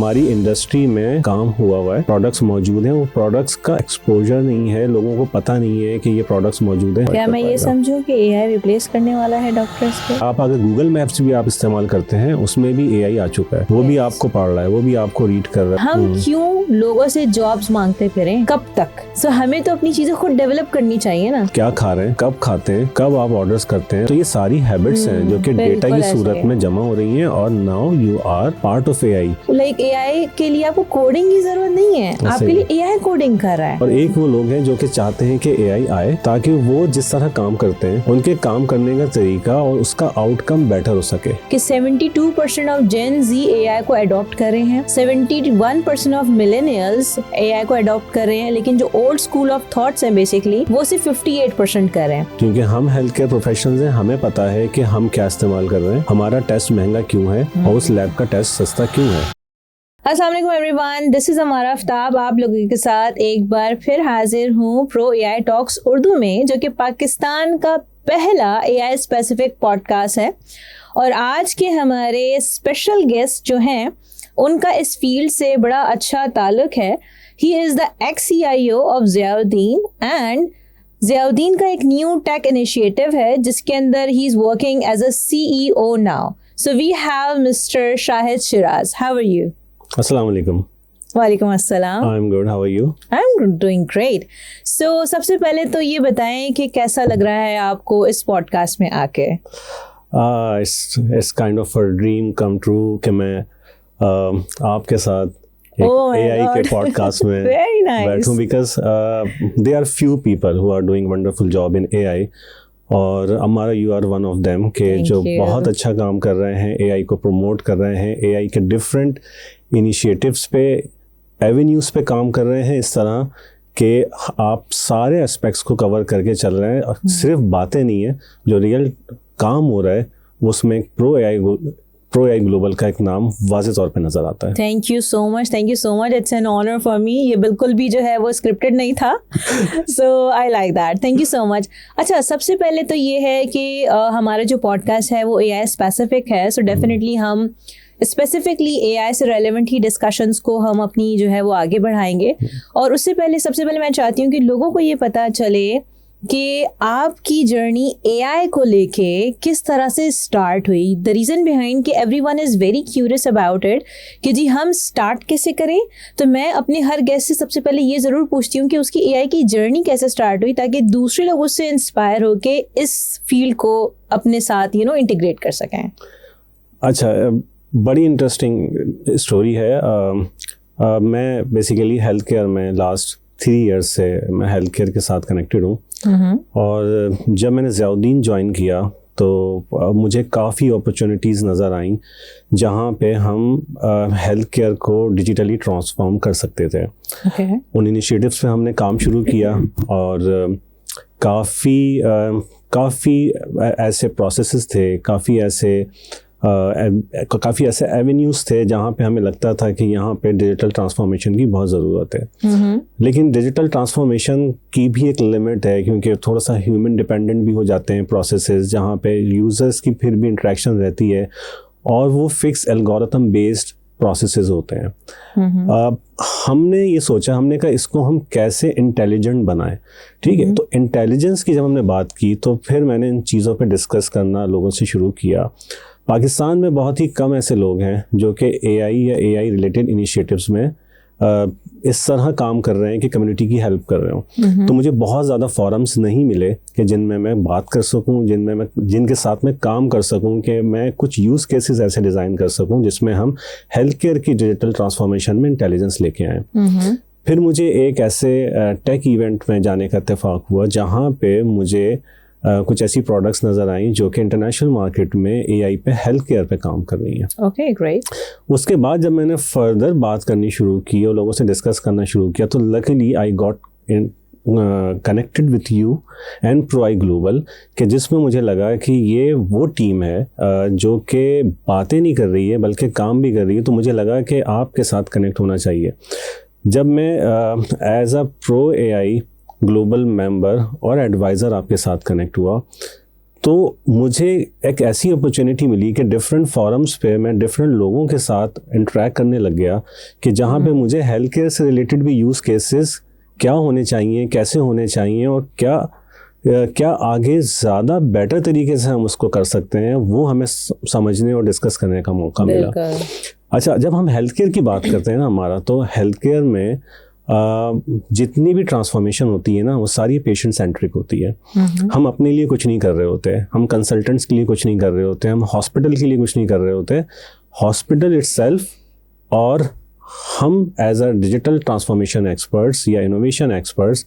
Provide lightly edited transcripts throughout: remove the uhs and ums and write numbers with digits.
हमारी इंडस्ट्री में काम हुआ है, प्रोडक्ट्स मौजूद हैं, वो प्रोडक्ट्स का एक्सपोजर नहीं है, लोगों को पता नहीं है कि ये प्रोडक्ट्स मौजूद हैं। क्या मैं ये समझूं कि एआई रिप्लेस करने वाला है डॉक्टर्स को? आप अगर गूगल मैप्स भी आप इस्तेमाल करते हैं, उसमें भी एआई आ चुका है, वो भी आपको पढ़ रहा है, वो भी आपको रीड कर रहा है। हम क्यों लोगों से जॉब्स मांगते फिरें? कब तक? हमें तो अपनी चीजें खुद डेवलप करनी चाहिए ना। क्या खा रहे हैं, कब खाते हैं, कब आप ऑर्डर्स करते हैं, तो ये सारी हैबिट्स हैं जो कि डेटा की सूरत में जमा हो रही हैं और now you are part of AI. Like AI के लिए आपको कोडिंग की जरूरत नहीं है, आपके लिए एआई कोडिंग कर रहा है। और एक वो लोग हैं जो कि चाहते हैं कि एआई आए ताकि वो जिस तरह काम करते हैं उनके काम करने का तरीका और उसका आउटकम बेटर हो सके। कि 72% ऑफ जेन जी एआई को अडॉप्ट कर रहे हैं, 71% ऑफ मिलेनियल्स एआई को अडॉप्ट कर रहे हैं, लेकिन जो ओल्ड स्कूल ऑफ थॉट्स हैं बेसिकली वो सिर्फ 58% कर रहे हैं। क्योंकि हम हेल्थ केयर प्रोफेशनल्स हैं, हमें पता है कि हम क्या इस्तेमाल कर रहे हैं, हमारा टेस्ट महंगा क्यों है और उस लैब का टेस्ट सस्ता क्यों है। अस्सलाम वालेकुम एवरीवन, दिस इज अमारा आफ्ताब आप लोगों के साथ एक बार फिर हाजिर हूँ प्रो एआई टॉक्स उर्दू में, जो कि पाकिस्तान का पहला एआई स्पेसिफिक पॉडकास्ट है। और आज के हमारे स्पेशल गेस्ट जो हैं उनका इस फील्ड से बड़ा अच्छा ताल्लुक है। He is the ex CIO of Ziauddin, and Ziauddin का एक न्यू टेक इनिशिएटिव है जिसके अंदर he is working as a CEO now. So we have mister Shahid Shiraz. How are you? अस्सलाम वालेकुम। वालेकुम अस्सलाम। I am good, how are you? I am doing great. So सबसे पहले तो ये बताएं कि कैसा लग रहा है आपको इस पॉडकास्ट में आके? It's kind of a dream come true कि मैं आपके साथ एआई के पॉडकास्ट में बैठूं, because there are few people who are doing wonderful job in AI और हमारा you are one of them के जो बहुत अच्छा काम कर रहे हैं, एआई को प्रमोट कर रहे हैं, एआई के डिफरेंट इनिशिएटिव्स पे, एवेन्यूज़ पे काम कर रहे हैं, इस तरह कि आप सारे एस्पेक्ट्स को कवर करके चल रहे हैं और सिर्फ बातें नहीं है, जो रियल काम हो रहा है उसमें प्रो एआई ग्लोबल का एक नाम वाज़ेह तौर पे नज़र आता है। Thank you so much, it's an honour for me. ये बिल्कुल भी जो है वो स्क्रिप्टेड नहीं था, so I like that, thank you so much. अच्छा, सबसे पहले तो ये है कि हमारा जो पॉडकास्ट है वो एआई स्पेसिफिक है, सो डेफिनेटली हम स्पेसिफिकली एआई से रेलेवेंट ही डिस्कशंस को हम अपनी जो है वो आगे बढ़ाएंगे। और उससे पहले सबसे पहले मैं चाहती हूँ कि लोगों को ये पता चले कि आपकी जर्नी एआई को लेके किस तरह से स्टार्ट हुई। द रीज़न बिहाइंड कि everyone is very curious about it कि जी हम स्टार्ट कैसे करें। तो मैं अपने हर गेस्ट से सबसे पहले ये ज़रूर पूछती हूँ कि उसकी एआई की जर्नी कैसे स्टार्ट हुई, ताकि दूसरे लोग उससे इंस्पायर होके इस फील्ड को अपने साथ इंटीग्रेट कर सकें। अच्छा, बड़ी इंटरेस्टिंग स्टोरी है। मैं बेसिकली हेल्थ केयर में लास्ट 3 इयर्स से मैं हेल्थ केयर के साथ कनेक्टेड हूँ। और जब मैंने ज़ियाउद्दीन ज्वाइन किया तो मुझे काफ़ी अपॉर्चुनिटीज़ नज़र आईं जहाँ पे हम हेल्थ केयर को डिजिटली ट्रांसफॉर्म कर सकते थे। उन इनिशिएटिव्स पे हमने काम शुरू किया और काफ़ी ऐसे प्रोसेसेस थे, काफ़ी ऐसे एवेन्यूज़ थे जहाँ पे हमें लगता था कि यहाँ पे डिजिटल ट्रांसफॉर्मेशन की बहुत ज़रूरत है। लेकिन डिजिटल ट्रांसफॉर्मेशन की भी एक लिमिट है, क्योंकि थोड़ा सा ह्यूमन डिपेंडेंट भी हो जाते हैं प्रोसेसेस, जहाँ पे यूज़र्स की फिर भी इंटरेक्शन रहती है और वो फिक्स एल्गोरिथम बेस्ड प्रोसेसेस होते हैं। हमने ये सोचा, हमने कहा इसको हम कैसे इंटेलिजेंट बनाएं। ठीक है, तो इंटेलिजेंस की जब हमने बात की तो फिर मैंने इन चीज़ों पे डिस्कस करना लोगों से शुरू किया। पाकिस्तान में बहुत ही कम ऐसे लोग हैं जो कि एआई या एआई रिलेटेड इनिशिएटिव्स में इस तरह काम कर रहे हैं कि कम्युनिटी की हेल्प कर रहे हो। तो मुझे बहुत ज़्यादा फोरम्स नहीं मिले कि जिनमें मैं बात कर सकूं, जिनके साथ मैं काम कर सकूं, कि मैं कुछ यूज़ केसेस ऐसे डिज़ाइन कर सकूं जिसमें हम हेल्थ केयर की डिजिटल ट्रांसफॉर्मेशन में इंटेलिजेंस लेके आएँ। फिर मुझे एक ऐसे टेक इवेंट में जाने का इत्तेफाक हुआ जहाँ पे मुझे कुछ ऐसी प्रोडक्ट्स नज़र आई जो कि इंटरनेशनल मार्केट में एआई पे हेल्थ केयर पे काम कर रही हैं। Okay, great. उसके बाद जब मैंने फर्दर बात करनी शुरू की और लोगों से डिस्कस करना शुरू किया तो luckily I got connected with you and pro AI global, कि जिसमें मुझे लगा कि ये वो टीम है जो कि बातें नहीं कर रही है बल्कि काम भी कर रही है। तो मुझे लगा कि आपके साथ कनेक्ट होना चाहिए। जब मैं as a Pro AI Global member और एडवाइज़र आपके साथ कनेक्ट हुआ तो मुझे एक ऐसी अपॉर्चुनिटी मिली कि डिफरेंट फॉरम्स पे मैं डिफरेंट लोगों के साथ इंटरेक्ट करने लग गया कि जहाँ पे मुझे हेल्थ केयर से रिलेटेड भी यूज़ केसेस क्या होने चाहिए, कैसे होने चाहिए और क्या आगे ज़्यादा बेटर तरीके से हम उसको कर सकते हैं, वो हमें समझने और डिस्कस करने का मौका मिला। अच्छा, जब हम हेल्थ केयर की बात करते हैं ना हमारा, तो हेल्थ केयर में जितनी भी ट्रांसफॉर्मेशन होती है ना, वो सारी पेशेंट सेंट्रिक होती है। हम अपने लिए कुछ नहीं कर रहे होते, हम कंसल्टेंट्स के लिए कुछ नहीं कर रहे होते, हम हॉस्पिटल के लिए कुछ नहीं कर रहे होते। हॉस्पिटल इटसेल्फ और हम as a digital transformation experts या इनोवेशन एक्सपर्ट्स,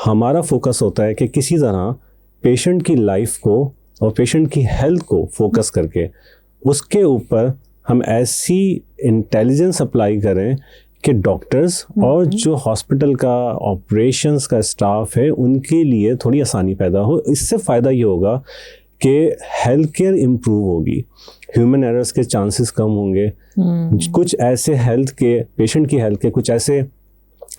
हमारा फोकस होता है कि किसी तरह पेशेंट की लाइफ को और पेशेंट की हेल्थ को फोकस करके उसके ऊपर हम ऐसी इंटेलिजेंस अप्लाई करें कि डॉक्टर्स और जो हॉस्पिटल का ऑपरेशंस का स्टाफ है उनके लिए थोड़ी आसानी पैदा हो। इससे फ़ायदा ये होगा कि हेल्थ केयर इम्प्रूव होगी, ह्यूमन एरर्स के चांसेस कम होंगे। कुछ ऐसे पेशेंट की हेल्थ के कुछ ऐसे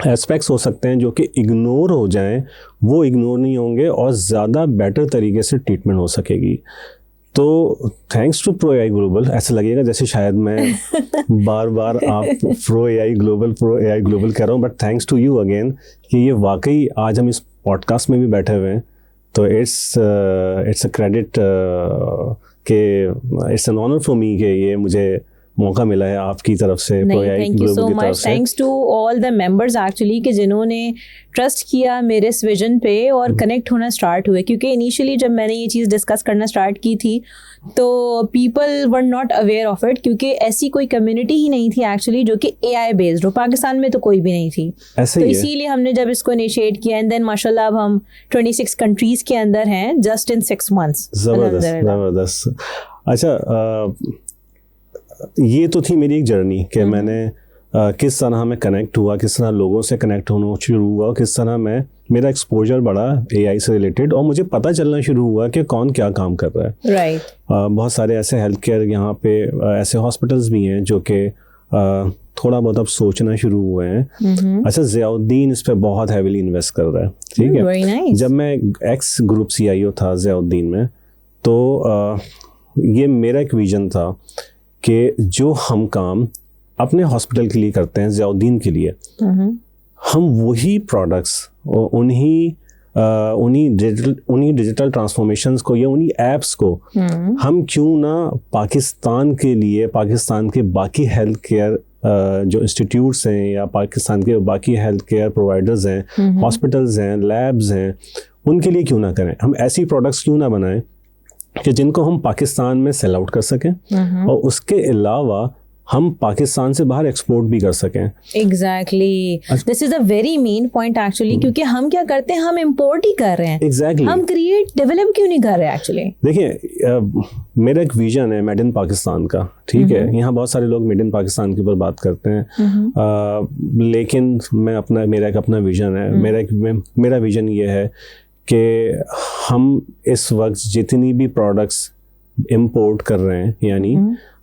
एस्पेक्ट्स हो सकते हैं जो कि इग्नोर हो जाएं, वो इग्नोर नहीं होंगे और ज़्यादा बेटर तरीके से ट्रीटमेंट हो सकेगी। तो thanks to Pro AI Global, ऐसा लगेगा जैसे शायद मैं बार बार आप प्रो एआई ग्लोबल कह रहा हूँ, but thanks to you again कि ये वाकई आज हम इस पॉडकास्ट में भी बैठे हुए हैं, तो इट्स अ क्रेडिट के it's an honour for me कि ये मुझे मौका मिला है आपकी तरफ से, thank you so much, thanks to all the members actually कि जिन्होंने ट्रस्ट किया मेरे इस विजन पे और कनेक्ट होना स्टार्ट हुए। क्योंकि इनिशियली जब मैंने ये चीज़ डिस्कस करना स्टार्ट की थी तो people were not aware of it, क्योंकि ऐसी कोई कम्युनिटी ही नहीं थी एक्चुअली जो कि एआई बेस्ड हो। पाकिस्तान में तो कोई भी नहीं थी, तो इसीलिए हमने जब इसको इनिशिएट किया एंड देन माशाल्लाह अब हम 26 कंट्रीज के अंदर हैं जस्ट इन 6 months। जबरदस्त। अच्छा, ये तो थी मेरी एक जर्नी कि मैंने किस तरह मैं कनेक्ट हुआ, किस तरह लोगों से कनेक्ट होना शुरू हुआ, किस तरह मेरा एक्सपोजर बढ़ा एआई से रिलेटेड और मुझे पता चलना शुरू हुआ कि कौन क्या काम कर रहा है। राइट। बहुत सारे ऐसे हेल्थ केयर यहाँ पे ऐसे हॉस्पिटल्स भी हैं जो कि थोड़ा बहुत अब सोचना शुरू हुए हैं। अच्छा, ज़ियाउद्दीन इस पे बहुत हैविली इन्वेस्ट कर रहा है, ठीक है। Very nice. जब मैं एक्स ग्रुप CIO था ज़ियाउद्दीन में, तो ये मेरा एक विजन था कि जो हम काम अपने हॉस्पिटल के लिए करते हैं, ज़ियाउद्दीन के लिए, हम वही प्रोडक्ट्स उन्हीं डिजिटल ट्रांसफॉर्मेशंस को या उन्हीं एप्स को हम क्यों ना पाकिस्तान के लिए, पाकिस्तान के बाकी हेल्थ केयर जो इंस्टीट्यूट्स हैं या पाकिस्तान के बाकी हेल्थ केयर प्रोवाइडर्स हैं, हॉस्पिटल्स हैं, लैब्स हैं, उनके लिए क्यों ना करें। हम ऐसी प्रोडक्ट्स क्यों ना बनाएं कि जिनको हम पाकिस्तान में सेल आउट कर सकें और उसके अलावा हम पाकिस्तान से बाहर एक्सपोर्ट भी कर सकें। Exactly, this is a very main point actually, क्योंकि हम क्या करते हैं, हम इम्पोर्ट ही कर रहे हैं। एग्जैक्टली, हम क्रिएट डेवलप क्यों नहीं कर रहे एक्चुअली। देखिए, मेरा एक विजन है मेड इन पाकिस्तान का, ठीक है। यहाँ बहुत सारे लोग मेड इन पाकिस्तान के ऊपर बात करते हैं, लेकिन मेरा एक अपना विजन है। मेरा विजन ये है कि हम इस वक्त जितनी भी प्रोडक्ट्स इंपोर्ट कर रहे हैं, यानी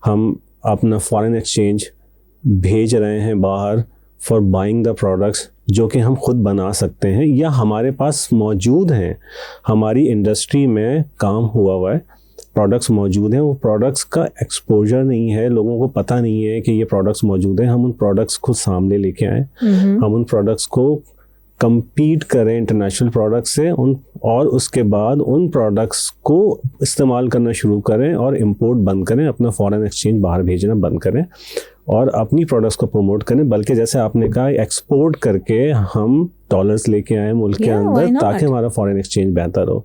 हम अपना फॉरेन एक्सचेंज भेज रहे हैं बाहर फॉर बाइंग द प्रोडक्ट्स जो कि हम खुद बना सकते हैं या हमारे पास मौजूद हैं, हमारी इंडस्ट्री में काम हुआ है, प्रोडक्ट्स मौजूद हैं, वो प्रोडक्ट्स का एक्सपोजर नहीं है, लोगों को पता नहीं है कि ये प्रोडक्ट्स मौजूद हैं। हम उन प्रोडक्ट्स खुद सामने लेके आएँ, हम उन प्रोडक्ट्स को कंपीट करें इंटरनेशनल प्रोडक्ट्स से, और उसके बाद उन प्रोडक्ट्स को इस्तेमाल करना शुरू करें और इंपोर्ट बंद करें, अपना फॉरेन एक्सचेंज बाहर भेजना बंद करें और अपनी प्रोडक्ट्स को प्रमोट करें, बल्कि जैसे आपने कहा एक्सपोर्ट करके हम डॉलर्स लेके आए मुल्क के अंदर ताकि हमारा फॉरेन एक्सचेंज बेहतर हो।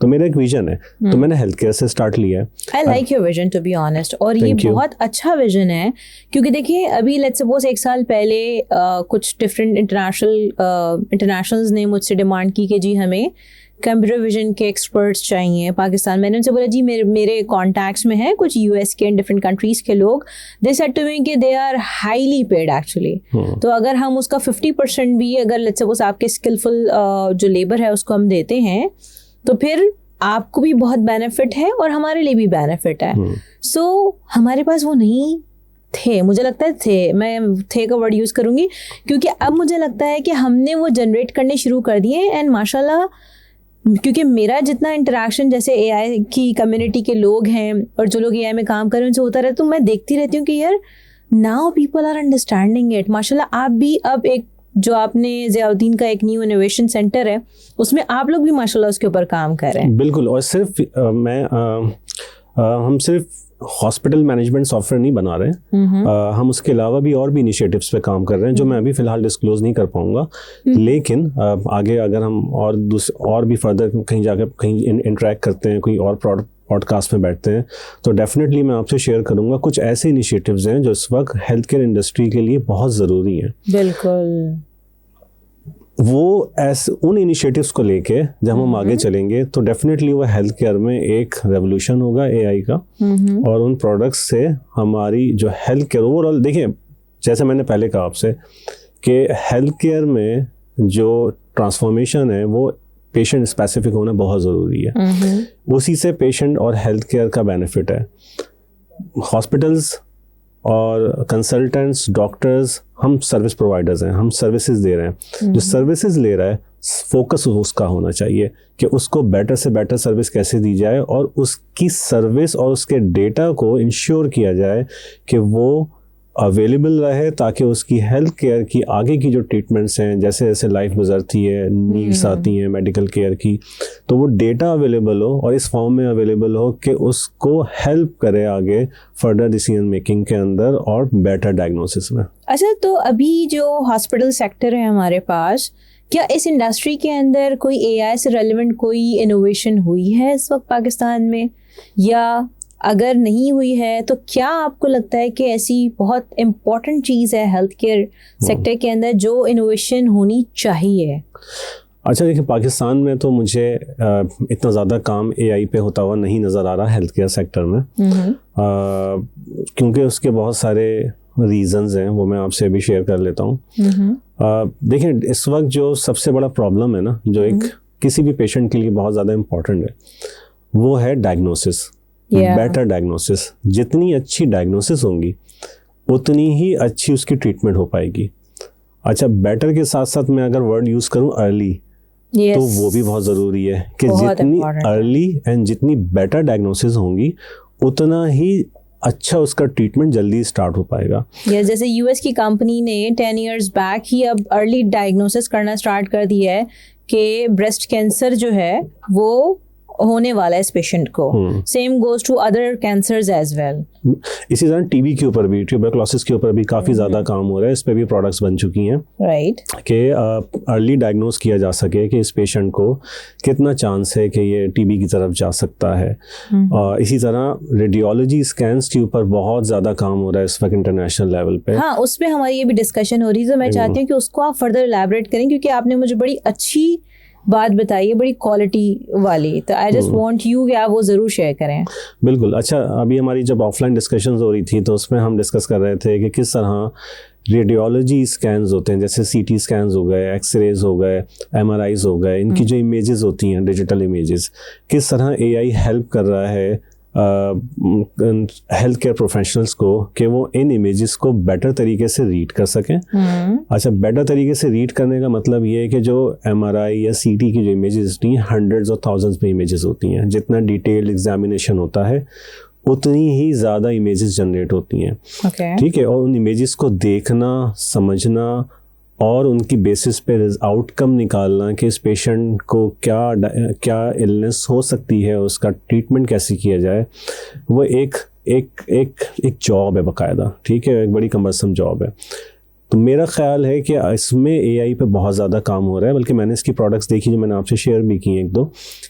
तो मेरा एक विजन है, तो मैंने हेल्थ केयर से स्टार्ट लिया है। I like your vision to be honest, और ये बहुत अच्छा विजन है, क्योंकि देखिए अभी लेट्स सपोज 1 साल पहले कुछ डिफरेंट इंटरनेशनल्स ने मुझसे डिमांड की कि जी हमें कंप्यूटर विजन के एक्सपर्ट्स चाहिए पाकिस्तान। मैंने उनसे बोला जी मेरे कॉन्टैक्ट्स में हैं कुछ US के एंड डिफरेंट कंट्रीज़ के लोग, दे सेड टू मी कि they are highly paid actually. तो अगर हम उसका 50% भी, अगर लेट्स सपोज आपके स्किलफुल जो लेबर है उसको हम देते हैं, तो फिर आपको भी बहुत बेनिफिट है और हमारे लिए भी बेनिफिट है। सो हमारे पास वो नहीं थे, मुझे लगता है थे, मैं थे का वर्ड यूज़ करूँगी, क्योंकि अब मुझे लगता है कि हमने वो जनरेट करने शुरू कर दिए एंड माशाल्लाह क्योंकि मेरा जितना इंटरेक्शन जैसे एआई की कम्युनिटी के लोग हैं और जो लोग एआई में काम कर रहे हैं उनसे होता रहता है, तो मैं देखती रहती हूँ कि यार now people are understanding it. माशाल्लाह आप भी अब एक जो आपने ज़ियाउद्दीन का एक न्यू इनोवेशन सेंटर है उसमें आप लोग भी माशाल्लाह उसके ऊपर काम कर रहे हैं। बिल्कुल, और सिर्फ हम सिर्फ हॉस्पिटल मैनेजमेंट सॉफ्टवेयर नहीं बना रहे हैं, हम उसके अलावा भी और भी इनिशिएटिव्स पे काम कर रहे हैं जो मैं अभी फ़िलहाल डिस्क्लोज़ नहीं कर पाऊँगा, लेकिन आगे अगर हम और भी फर्दर कहीं जाकर कहीं इंटरेक्ट करते हैं, कोई और पॉडकास्ट में बैठते हैं, तो डेफिनेटली मैं आपसे शेयर करूँगा कुछ ऐसे इनिशिएटिव्स हैं जो इस वक्त हेल्थ केयर इंडस्ट्री के लिए बहुत ज़रूरी हैं। बिल्कुल, वो उन इनिशिएटिव्स को लेके जब हम आगे चलेंगे तो डेफिनेटली वो हेल्थ केयर में एक रेवोल्यूशन होगा एआई का, और उन प्रोडक्ट्स से हमारी जो हेल्थ केयर ओवरऑल, देखिए जैसे मैंने पहले कहा आपसे कि हेल्थ केयर में जो ट्रांसफॉर्मेशन है वो पेशेंट स्पेसिफिक होना बहुत ज़रूरी है। उसी से पेशेंट और हेल्थ केयर का बेनिफिट है। हॉस्पिटल्स और कंसल्टेंट्स, डॉक्टर्स, हम सर्विस प्रोवाइडर्स हैं, हम सर्विसेज दे रहे हैं। जो सर्विसेज ले रहा है फोकस उसका होना चाहिए कि उसको बेटर से बेटर सर्विस कैसे दी जाए और उसकी सर्विस और उसके डेटा को इंश्योर किया जाए कि वो अवेलेबल रहे, ताकि उसकी हेल्थ केयर की आगे की जो ट्रीटमेंट्स हैं, जैसे जैसे लाइफ गुजरती है, नीड्स आती हैं मेडिकल केयर की, तो वो डेटा अवेलेबल हो और इस फॉर्म में अवेलेबल हो कि उसको हेल्प करे आगे फर्दर डिसीजन मेकिंग के अंदर और बेटर डायग्नोसिस में। अच्छा, तो अभी जो हॉस्पिटल सेक्टर है हमारे पास, क्या इस इंडस्ट्री के अंदर कोई एआई से रेलेवेंट कोई इनोवेशन हुई है इस वक्त पाकिस्तान में, या अगर नहीं हुई है तो क्या आपको लगता है कि ऐसी बहुत इम्पोर्टेंट चीज़ है हेल्थ केयर सेक्टर के अंदर जो इनोवेशन होनी चाहिए? अच्छा, देखिए पाकिस्तान में तो मुझे इतना ज़्यादा काम एआई पे होता हुआ नहीं नज़र आ रहा हेल्थ केयर सेक्टर में, क्योंकि उसके बहुत सारे रीज़न्स हैं, वो मैं आपसे अभी शेयर कर लेता हूँ। देखिए इस वक्त जो सबसे बड़ा प्रॉब्लम है ना, जो एक किसी भी पेशेंट के लिए बहुत ज़्यादा इम्पॉर्टेंट है, वो है डायग्नोसिस। बेटर डायग्नोसिस, जितनी अच्छी डायग्नोसिस होंगी उतनी ही अच्छी उसकी ट्रीटमेंट हो पाएगी। अच्छा, बेटर के साथ साथ मैं अगर वर्ड यूज़ करूँ अर्ली, तो वो भी बहुत ज़रूरी है कि जितनी अर्ली एंड जितनी बेटर डायग्नोसिस होंगी उतना ही अच्छा उसका ट्रीटमेंट जल्दी स्टार्ट हो पाएगा। जैसे यूएस की कंपनी ने 10 इयर्स बैक ही अब अर्ली डायग्नोसिस करना स्टार्ट कर दिया है कि ब्रेस्ट कैंसर जो है वो होने वाला है इस पेशेंट को। Same goes to other cancers as well. इसी तरह टीबी के ऊपर भी, ट्यूबरक्लोसिस के ऊपर भी काफ़ी ज़्यादा काम हो रहा है, इस पे भी प्रोडक्ट्स बन चुकी हैं, राइट, कि अर्ली डायग्नोस किया जा सके कि इस पेशेंट को कितना चांस है कि ये टीबी की तरफ जा सकता है। इसी तरह रेडियोलॉजी स्कैन्स के ऊपर बहुत ज़्यादा काम हो रहा है इस वक्त इंटरनेशनल लेवल पे। हाँ, उस पर हमारी ये भी डिस्कशन हो रही है, तो मैं चाहती हूँ कि उसको आप फर्दर एलैबोरेट करें, क्योंकि आपने मुझे बड़ी अच्छी बात बताई है, बड़ी क्वालिटी वाली, तो आई जस्ट वांट यू कि आप वो ज़रूर शेयर करें। बिल्कुल। अच्छा, अभी हमारी जब ऑफलाइन डिस्कशंस हो रही थी तो उसमें हम डिस्कस कर रहे थे कि किस तरह रेडियोलॉजी स्कैन्स होते हैं, जैसे सीटी स्कैन्स हो गए, एक्सरेज हो गए, एमआरआईज हो गए, इनकी जो इमेजेस होती हैं, डिजिटल इमेजेस, किस तरह एआई हेल्प कर रहा है हेल्थ केयर प्रोफेशनल्स को कि वो इन इमेजेस को बेटर तरीके से रीड कर सकें। अच्छा, बेटर तरीके से रीड करने का मतलब ये है कि जो एमआरआई या सीटी की जो इमेजेस होती हैं, हंड्रेड्स और थाउजेंड्स में इमेजेस होती हैं, जितना डिटेल एग्जामिनेशन होता है उतनी ही ज़्यादा इमेजेस जनरेट होती हैं। ठीक है, और उन इमेजेस को देखना, समझना और उनकी बेसिस पे आउटकम निकालना कि इस पेशेंट को क्या इलनेस हो सकती है, उसका ट्रीटमेंट कैसे किया जाए, वो एक जॉब है बाकायदा। ठीक है, एक बड़ी कमरसम जॉब है। तो मेरा ख्याल है कि इसमें एआई पे बहुत ज़्यादा काम हो रहा है, बल्कि मैंने इसकी प्रोडक्ट्स देखी जो मैंने आपसे शेयर भी की एक दो,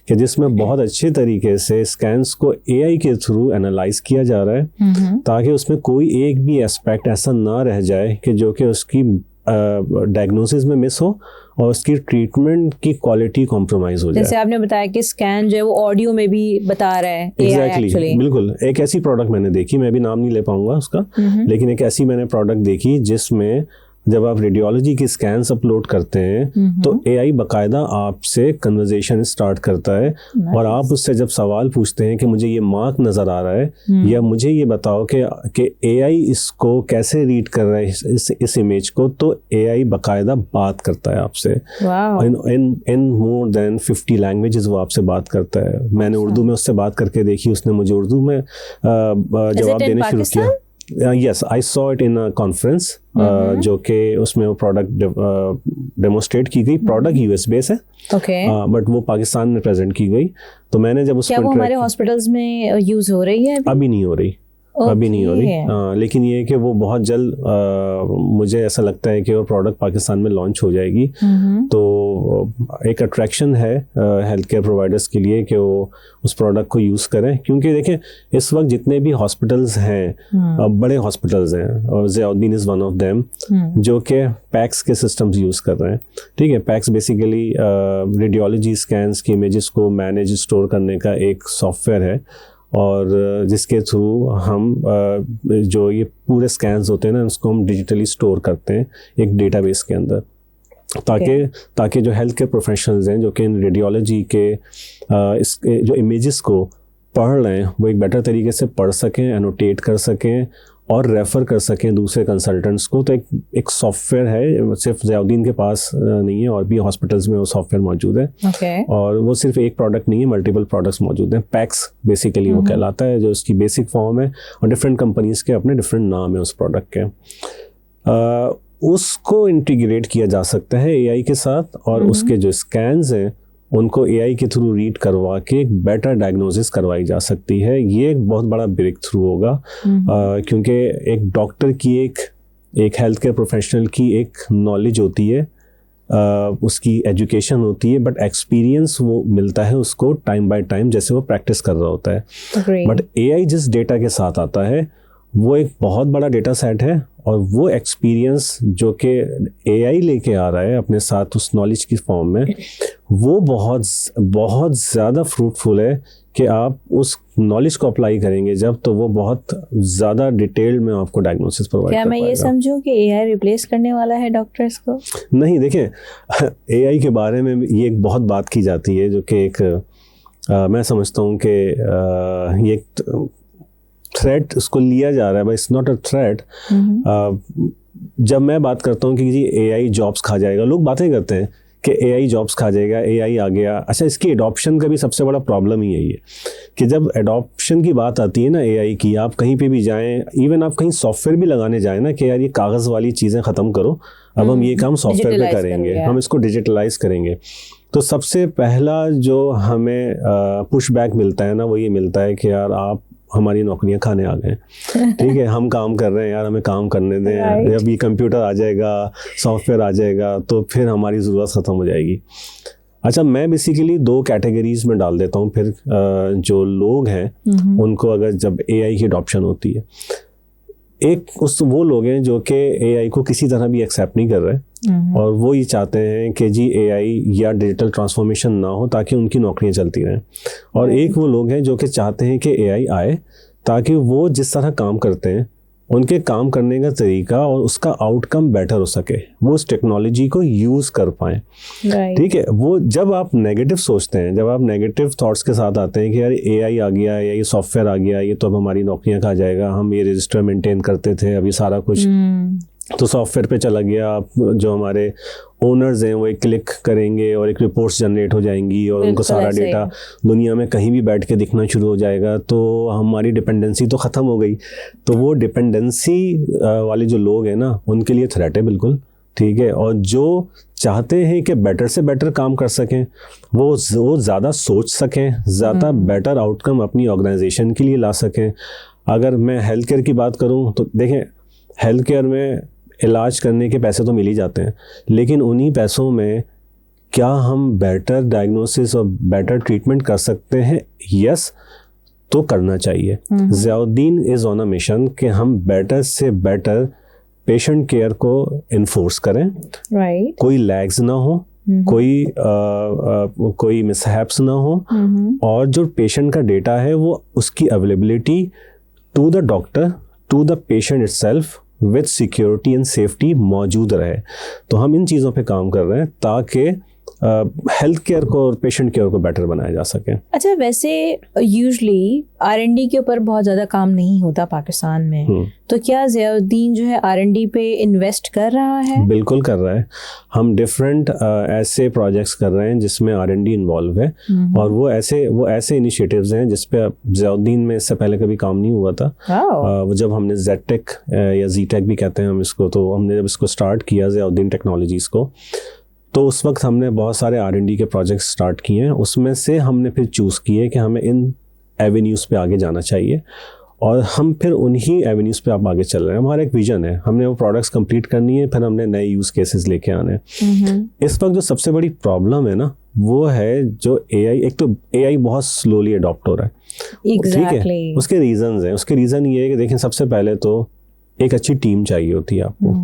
कि जिसमें बहुत अच्छे तरीके से स्कैन्स को एआई के थ्रू एनालाइज किया जा रहा है, ताकि उसमें कोई एक भी एस्पेक्ट ऐसा ना रह जाए कि जो कि उसकी डायग्नोसिस में मिस हो और उसकी ट्रीटमेंट की क्वालिटी कॉम्प्रोमाइज हो जाए। जैसे आपने बताया कि स्कैन जो है वो ऑडियो में भी बता रहा है। एग्जैक्टली, बिल्कुल। एक ऐसी प्रोडक्ट मैंने देखी, मैं भी नाम नहीं ले पाऊंगा उसका, लेकिन एक ऐसी मैंने प्रोडक्ट देखी जिसमें जब आप रेडियोलॉजी की स्कैन्स अपलोड करते हैं तो एआई बाकायदा आपसे कन्वर्सेशन स्टार्ट करता है और आप उससे जब सवाल पूछते हैं कि मुझे ये मार्क नज़र आ रहा है या मुझे ये बताओ कि एआई इसको कैसे रीड कर रहा है इस इमेज को, तो एआई बाकायदा बात करता है आपसे। इन मोर देन 50 लैंग्वेजेस वो आपसे बात करता है। मैंने उर्दू में उससे बात करके देखी, उसने मुझे उर्दू में जवाब देने शुरू किया। Yes, I saw it in a conference, जो कि उसमें वो प्रोडक्ट डेमोस्ट्रेट की गई। प्रोडक्ट यूएस बेस है, बट वो पाकिस्तान में प्रेजेंट की गई। तो मैंने जब उसको, क्या वो हमारे हॉस्पिटल्स में यूज हो रही है? अभी नहीं हो रही, अभी नहीं हो रही, लेकिन ये है कि वो बहुत जल्द मुझे ऐसा लगता है कि वो प्रोडक्ट पाकिस्तान में लॉन्च हो जाएगी। तो एक अट्रैक्शन है हेल्थ केयर प्रोवाइडर्स के लिए कि वो उस प्रोडक्ट को यूज़ करें, क्योंकि देखें इस वक्त जितने भी हॉस्पिटल्स हैं, बड़े हॉस्पिटल्स हैं, और Ziauddin is one of them, जो कि पैक्स के सिस्टम्स यूज़ कर रहे हैं। ठीक है, पैक्स बेसिकली रेडियोलॉजी स्कैन्स की इमेजेस को मैनेज स्टोर करने का एक सॉफ्टवेयर है, और जिसके थ्रू हम जो ये पूरे स्कैन्स होते हैं ना, उसको हम डिजिटली स्टोर करते हैं एक डेटाबेस के अंदर, ताकि जो हेल्थ केयर प्रोफेशनल्स हैं जो कि इन रेडियोलॉजी के इसके जो इमेजेस को पढ़ रहे हैं वो एक बेटर तरीके से पढ़ सकें, एनोटेट कर सकें और रेफ़र कर सकें दूसरे कंसल्टेंट्स को। तो एक सॉफ्टवेयर है, सिर्फ ज़ियाउद्दीन के पास नहीं है, और भी हॉस्पिटल्स में वो सॉफ्टवेयर मौजूद है। और वो सिर्फ एक प्रोडक्ट नहीं है, मल्टीपल प्रोडक्ट्स मौजूद हैं। पैक्स बेसिकली वो कहलाता है, जो उसकी बेसिक फॉर्म है, और डिफरेंट कंपनीज़ के अपने डिफरेंट नाम है उस प्रोडक्ट के। उसको इंटीग्रेट किया जा सकता है एआई के साथ, और उसके जो स्कैन्स हैं उनको एआई के थ्रू रीड करवा के एक बेटर डायग्नोसिस करवाई जा सकती है। ये एक बहुत बड़ा ब्रेक थ्रू होगा, क्योंकि एक डॉक्टर की एक हेल्थ केयर प्रोफेशनल की एक नॉलेज होती है, उसकी एजुकेशन होती है, बट एक्सपीरियंस वो मिलता है उसको टाइम बाय टाइम जैसे वो प्रैक्टिस कर रहा होता है। बट एआई जिस डेटा के साथ आता है वो एक बहुत बड़ा डेटा सेट है, और वो एक्सपीरियंस जो कि एआई लेके आ रहा है अपने साथ उस नॉलेज की फॉर्म में, वो बहुत बहुत ज़्यादा फ्रूटफुल है कि आप उस नॉलेज को अप्लाई करेंगे जब, तो वो बहुत ज़्यादा डिटेल्ड में आपको डायग्नोसिस प्रोवाइड कर पाएगा। क्या मैं ये समझूं कि एआई रिप्लेस करने वाला है डॉक्टर्स को? नहीं, देखें एआई के बारे में ये एक बहुत बात की जाती है, जो कि एक मैं समझता हूँ कि ये एक थ्रेट उसको लिया जा रहा है, but it's not a threat. जब मैं बात करता हूँ कि जी एआई जॉब्स खा जाएगा, लोग बातें करते हैं कि एआई जॉब्स खा जाएगा, एआई आ गया। अच्छा, इसकी एडॉप्शन का भी सबसे बड़ा प्रॉब्लम ही यही है कि जब एडॉप्शन की बात आती है ना एआई की, आप कहीं पे भी जाएं, इवन आप कहीं सॉफ्टवेयर भी लगाने जाएं ना कि यार ये कागज़ वाली चीज़ें ख़त्म करो, अब हम ये काम सॉफ्टवेयर पे करेंगे, हम इसको डिजिटलाइज करेंगे। तो सबसे पहला जो हमें पुश बैक मिलता है ना, वो ये मिलता है कि यार आप हमारी नौकरियां खाने आ गए, ठीक है, हम काम कर रहे हैं यार, हमें काम करने दें, जब ये कंप्यूटर आ जाएगा, सॉफ्टवेयर आ जाएगा, तो फिर हमारी ज़रूरत ख़त्म हो जाएगी। अच्छा, मैं बेसिकली 2 कैटेगरीज में डाल देता हूँ फिर जो लोग हैं उनको, अगर जब एआई की अडॉप्शन होती है, एक वो लोग हैं जो कि एआई को किसी तरह भी एक्सेप्ट नहीं कर रहे, और वो ये चाहते हैं कि जी एआई या डिजिटल ट्रांसफॉर्मेशन ना हो ताकि उनकी नौकरियां चलती रहें, और एक वो लोग हैं जो कि चाहते हैं कि एआई आए ताकि वो जिस तरह काम करते हैं उनके काम करने का तरीका और उसका आउटकम बेटर हो सके, वो उस टेक्नोलॉजी को यूज़ कर पाएँ। ठीक है, वो जब आप नेगेटिव सोचते हैं, जब आप नेगेटिव थॉट्स के साथ आते हैं कि यार एआई आ गया या ये सॉफ्टवेयर आ गया, ये तो अब हमारी नौकरियां खा जाएगा, हम ये रजिस्टर मेंटेन करते थे, अभी सारा कुछ तो सॉफ्टवेयर पे चला गया, जो हमारे ओनर्स हैं वो एक क्लिक करेंगे और एक रिपोर्ट्स जनरेट हो जाएंगी, और उनको सारा डेटा दुनिया में कहीं भी बैठ के दिखना शुरू हो जाएगा, तो हमारी डिपेंडेंसी तो ख़त्म हो गई। तो वो डिपेंडेंसी वाले जो लोग हैं ना, उनके लिए थ्रेट है बिल्कुल, ठीक है। और जो चाहते हैं कि बेटर से बेटर काम कर सकें, वो ज़्यादा सोच सकें, ज़्यादा बेटर आउटकम अपनी ऑर्गेनाइजेशन के लिए ला सकें। अगर मैं हेल्थ केयर की बात करूँ तो देखें, हेल्थ केयर में इलाज करने के पैसे तो मिल ही जाते हैं, लेकिन उन्हीं पैसों में क्या हम बेटर डायग्नोसिस और बेटर ट्रीटमेंट कर सकते हैं? यस, तो करना चाहिए। Ziauddin is on a mission कि हम बेटर से बेटर पेशेंट केयर को इन्फोर्स करें, कोई लैग्स ना हो, कोई मिसहैप्स ना हो, और जो पेशेंट का डेटा है वो उसकी availability to the doctor, to the patient itself, with security and safety मौजूद रहे। तो हम इन चीज़ों पे काम कर रहे हैं ताकि हेल्थ केयर को और पेशेंट केयर को बेटर बनाया जा सके। अच्छा, वैसे यूजुअली R&D के ऊपर बहुत ज़्यादा काम नहीं होता पाकिस्तान में, तो क्या ज़ियाउद्दीन जो है R&D पे इन्वेस्ट कर रहा है? बिल्कुल कर रहा है। हम डिफरेंट ऐसे प्रोजेक्ट्स कर रहे हैं जिसमें R&D इन्वॉल्व है, और वो ऐसे इनिशिएटिव्स हैं जिस पे ज़ियाउद्दीन में इससे पहले कभी काम नहीं हुआ था। वो जब हमने ZTech या ZTech भी कहते हैं हम इसको, तो हमने जब इसको स्टार्ट किया ज़ियाउद्दीन टेक्नोलॉजीज़ को, तो उस वक्त हमने बहुत सारे R&D के प्रोजेक्ट्स स्टार्ट किए हैं। उसमें से हमने फिर चूज़ किए कि हमें इन एवेन्यूज़ पे आगे जाना चाहिए, और हम फिर उन्हीं एवेन्यूज़ पे आप आगे चल रहे हैं। हमारा एक विजन है, हमने वो प्रोडक्ट्स कंप्लीट करनी है, फिर हमने नए यूज़ केसेस लेके आने हैं। इस वक्त जो सबसे बड़ी प्रॉब्लम है ना, वो है जो AI, एक तो AI बहुत स्लोली अडॉप्ट हो रहा है। ठीक है, उसके रीज़न्स हैं। उसके रीज़न ये है कि देखें, सबसे पहले तो एक अच्छी टीम चाहिए होती है आपको।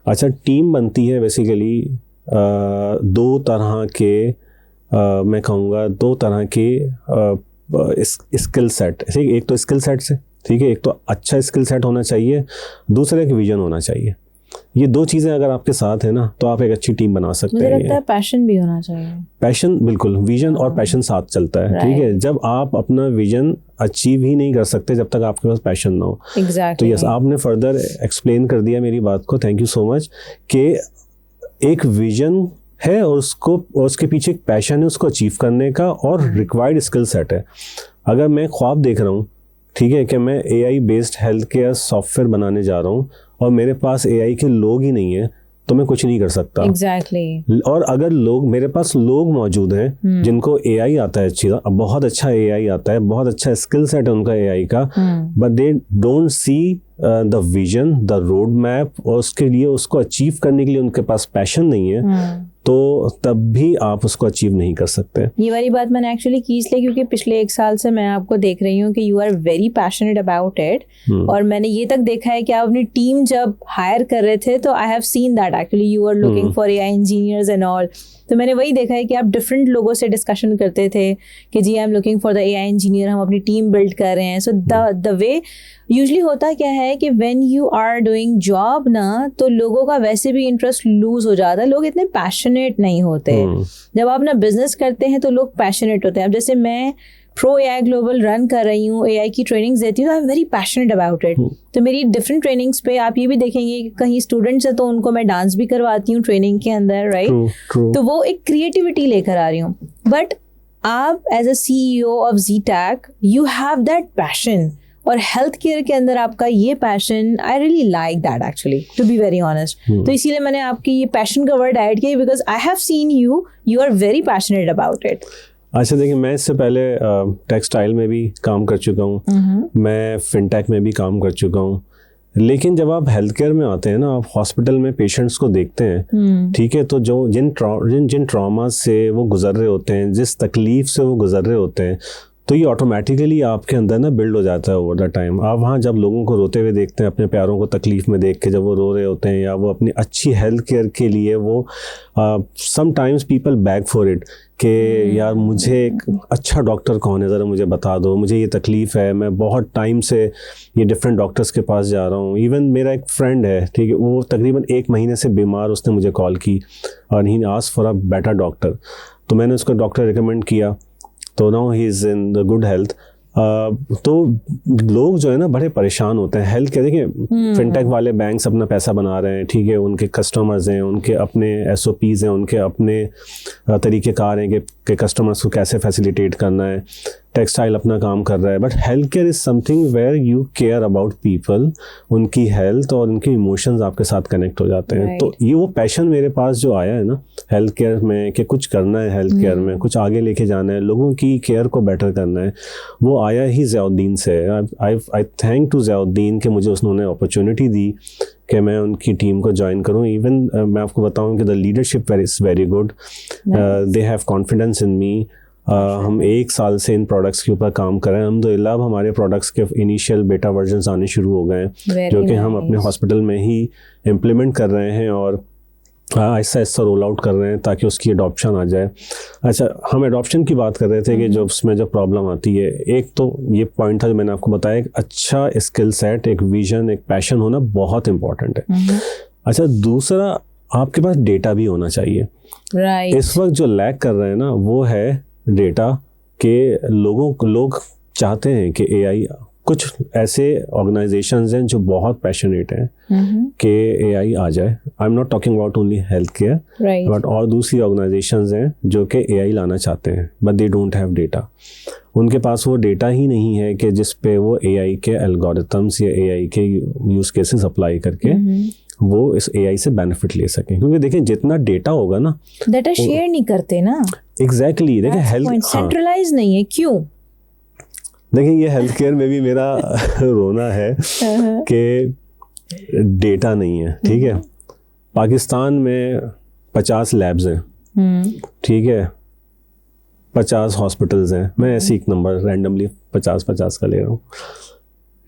अच्छा, टीम बनती है बेसिकली दो तरह के, मैं कहूँगा दो तरह के स्किल सेट। एक तो स्किल सेट से, ठीक है, एक तो अच्छा स्किल सेट होना चाहिए, दूसरा एक विजन होना चाहिए। ये दो चीज़ें अगर आपके साथ है ना, तो आप एक अच्छी टीम बना सकते हैं। मुझे लगता है पैशन भी होना चाहिए। पैशन, बिल्कुल, विजन और पैशन साथ चलता है। ठीक है, जब आप अपना विजन अचीव ही नहीं कर सकते जब तक आपके पास पैशन ना हो। Exactly. तो यस, आपने फर्दर एक्सप्लेन कर दिया मेरी बात को, थैंक यू सो मच। कि एक विजन है और उसके पीछे एक पैशन है उसको अचीव करने का, और रिक्वायर्ड स्किल सेट है। अगर मैं ख्वाब देख रहा हूँ, ठीक है, कि मैं AI based health care software बनाने जा रहा हूँ, और मेरे पास AI के लोग ही नहीं है, तो मैं कुछ नहीं कर सकता। Exactly. और अगर मेरे पास लोग मौजूद हैं जिनको AI आता है, बहुत अच्छा AI आता है, बहुत अच्छा स्किल सेट है उनका AI का, but they don't see the vision, the road map, और उसके लिए, उसको अचीव करने के लिए उनके पास पैशन नहीं है, तो तब भी आप उसको अचीव नहीं कर सकते। ये वाली बात मैंने एक्चुअली की इसलिए क्योंकि पिछले 1 साल से मैं आपको देख रही हूँ कि you are very passionate about it, और मैंने ये तक देखा है कि आप अपनी टीम जब हायर कर रहे थे, तो I have seen that actually you are looking for AI engineers and all. तो मैंने वही देखा है कि आप डिफरेंट लोगों से डिस्कशन करते थे कि जी I am looking for the AI engineer, हम अपनी टीम बिल्ड कर रहे हैं। सो द वे यूजली होता क्या है कि when you are doing job ना, तो लोगों का वैसे भी इंटरेस्ट लूज हो जाता है, लोग इतने पैशनेट नहीं होते। जब आप अपना बिजनेस करते हैं तो लोग पैशनेट होते हैं। अब जैसे मैं प्रो AI ग्लोबल रन कर रही हूँ, AI की ट्रेनिंग्स देती हूँ, तो I am very passionate about it. तो मेरी डिफरेंट ट्रेनिंग्स पे आप ये भी देखेंगे कि कहीं स्टूडेंट्स हैं तो उनको मैं डांस भी करवाती हूँ ट्रेनिंग के अंदर, राइट? तो वो एक क्रिएटिविटी लेकर आ रही हूँ। बट आप as a CEO of ZTech you have that passion, और हेल्थ केयर के अंदर आपका ये passion, I really like that actually, to be very honest. तो इसीलिए मैंने आपकी ये पैशन का वर्ड ऐड किया, because I have seen you are very passionate about it. अच्छा, देखिए, मैं इससे पहले टेक्सटाइल में भी काम कर चुका हूँ, मैं फिनटेक में भी काम कर चुका हूँ, लेकिन जब आप हेल्थ केयर में आते हैं ना, आप हॉस्पिटल में पेशेंट्स को देखते हैं, ठीक है, तो जो जिन ट्रॉमा से वो गुजर रहे होते हैं, जिस तकलीफ से वो गुजर रहे होते हैं, तो ये ऑटोमेटिकली आपके अंदर ना बिल्ड हो जाता है ओवर द टाइम। आप वहाँ जब लोगों को रोते हुए देखते हैं, अपने प्यारों को तकलीफ में देख के जब वो रो रहे होते हैं, या वो अपनी अच्छी हेल्थ केयर के लिए वो sometimes people bag for it कि यार मुझे एक अच्छा डॉक्टर कौन है, ज़रा मुझे बता दो, मुझे ये तकलीफ़ है, मैं बहुत टाइम से ये डिफरेंट डॉक्टर्स के पास जा रहा हूँ। इवन मेरा एक फ्रेंड है, ठीक है, वो तकरीबन 1 महीने से बीमार, उसने मुझे कॉल की और he asked for a better doctor. तो मैंने उसको डॉक्टर रिकमेंड किया, तो now he is in the good health. तो लोग जो है ना बड़े परेशान होते हैं हेल्थ के। देखिए, फिनटेक वाले बैंक्स अपना पैसा बना रहे हैं, ठीक है, उनके कस्टमर्स हैं, उनके अपने SOPs हैं, उनके अपने तरीक़ेकार हैं कि कस्टमर्स को कैसे फैसिलिटेट करना है। टेक्सटाइल अपना काम कर रहा है, but health care is something where you care about people, उनकी हेल्थ और उनके इमोशंस आपके साथ कनेक्ट हो जाते हैं। तो ये वो पैशन मेरे पास जो आया है ना हेल्थ केयर में, कि कुछ करना है हेल्थ केयर में, कुछ आगे लेके जाना है, लोगों की केयर को बेटर करना है, वो आया ही ज़ियाउद्दीन से। आई थैंक टू ज़ियाउद्दीन कि मुझे उन्होंने अपॉर्चुनिटी दी कि मैं उनकी टीम को ज्वाइन करूं। इवन मैं आपको बताऊं कि the leadership is very good, they have confidence in me. हम 1 साल से इन प्रोडक्ट्स के ऊपर काम कर रहे हैं। अल्हम्दुलिल्लाह हमारे प्रोडक्ट्स के इनिशियल बेटा वर्जन्स आने शुरू हो गए हैं, जो कि हम अपने हॉस्पिटल में ही इम्प्लीमेंट कर रहे हैं, और आहिस्ता आहिस्ता रोल आउट कर रहे हैं ताकि उसकी एडॉप्शन आ जाए। अच्छा, हम एडॉप्शन की बात कर रहे थे कि जो उसमें जो प्रॉब्लम आती है, एक तो ये पॉइंट था जो मैंने आपको बताया, एक अच्छा स्किल सेट, एक विजन, एक पैशन होना बहुत इंपॉर्टेंट है। अच्छा, दूसरा आपके पास डेटा भी होना चाहिए। राइट। इस वक्त जो लैग कर रहे हैं ना वो है डेटा के। लोग चाहते हैं कि एआई, कुछ ऐसे ऑर्गेनाइजेशंस हैं जो बहुत पैशनेट हैं कि एआई आ जाए। I am not talking about only health care, but और दूसरी ऑर्गेनाइजेशंस हैं जो कि एआई लाना चाहते हैं, but they don't have data. उनके पास वो डेटा ही नहीं है कि जिस पे वो एआई के एल्गोरिथम्स या एआई के यूज केसेस अप्लाई करके वो इस एआई से बेनिफिट ले सकें। क्योंकि देखें जितना डेटा होगा ना, डेटा शेयर नहीं करते ना। एग्जैक्टली। देखें हेल्थ सेंट्रलाइज नहीं है, क्यों? देखिए ये हेल्थ केयर में भी मेरा रोना है कि डेटा नहीं है। ठीक है, पाकिस्तान में 50 लैब्स हैं, ठीक है, 50 हॉस्पिटल्स हैं। मैं ऐसे एक नंबर रैंडमली 50 का ले रहा हूँ,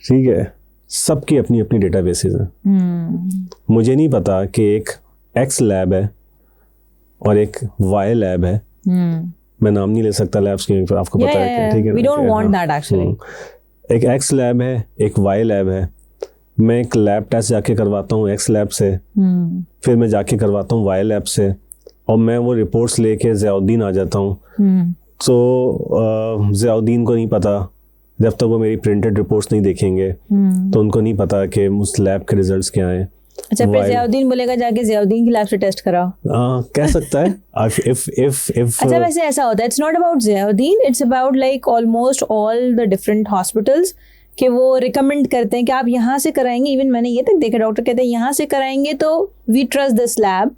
ठीक है। सबकी अपनी अपनी डेटा बेसिस हैं। मुझे नहीं पता कि एक एक्स लैब है और एक वाई लैब है। मैं नाम नहीं ले सकता लैब्स के, आपको पता है, ठीक है। We don't want that actually. एक एक्स लैब है, एक वाई लैब है। मैं एक लैब टेस्ट जाके करवाता हूँ एक्स लैब से, फिर मैं जाके करवाता हूँ वाई लैब से, और मैं वो रिपोर्ट्स लेके ज़ियाउद्दीन आ जाता हूँ। तो ज़ियाउद्दीन को नहीं पता, जब तक वो मेरी प्रिंटेड रिपोर्ट्स नहीं देखेंगे तो उनको नहीं पता कि उस लैब के रिजल्ट्स क्या हैं। अच्छा, फिर ज़ियाउद्दीन बोलेगा जाके ज़ियाउद्दीन की लैब से टेस्ट कराओ। कह सकता है। if अच्छा, वैसे ऐसा होता है, it's not about Ziauddin, it's about like almost all the different hospitals कि वो रिकमेंड करते हैं कि आप यहाँ से कराएंगे। इवन मैंने ये तक देखा, डॉक्टर कहते हैं यहाँ से कराएंगे तो we trust this lab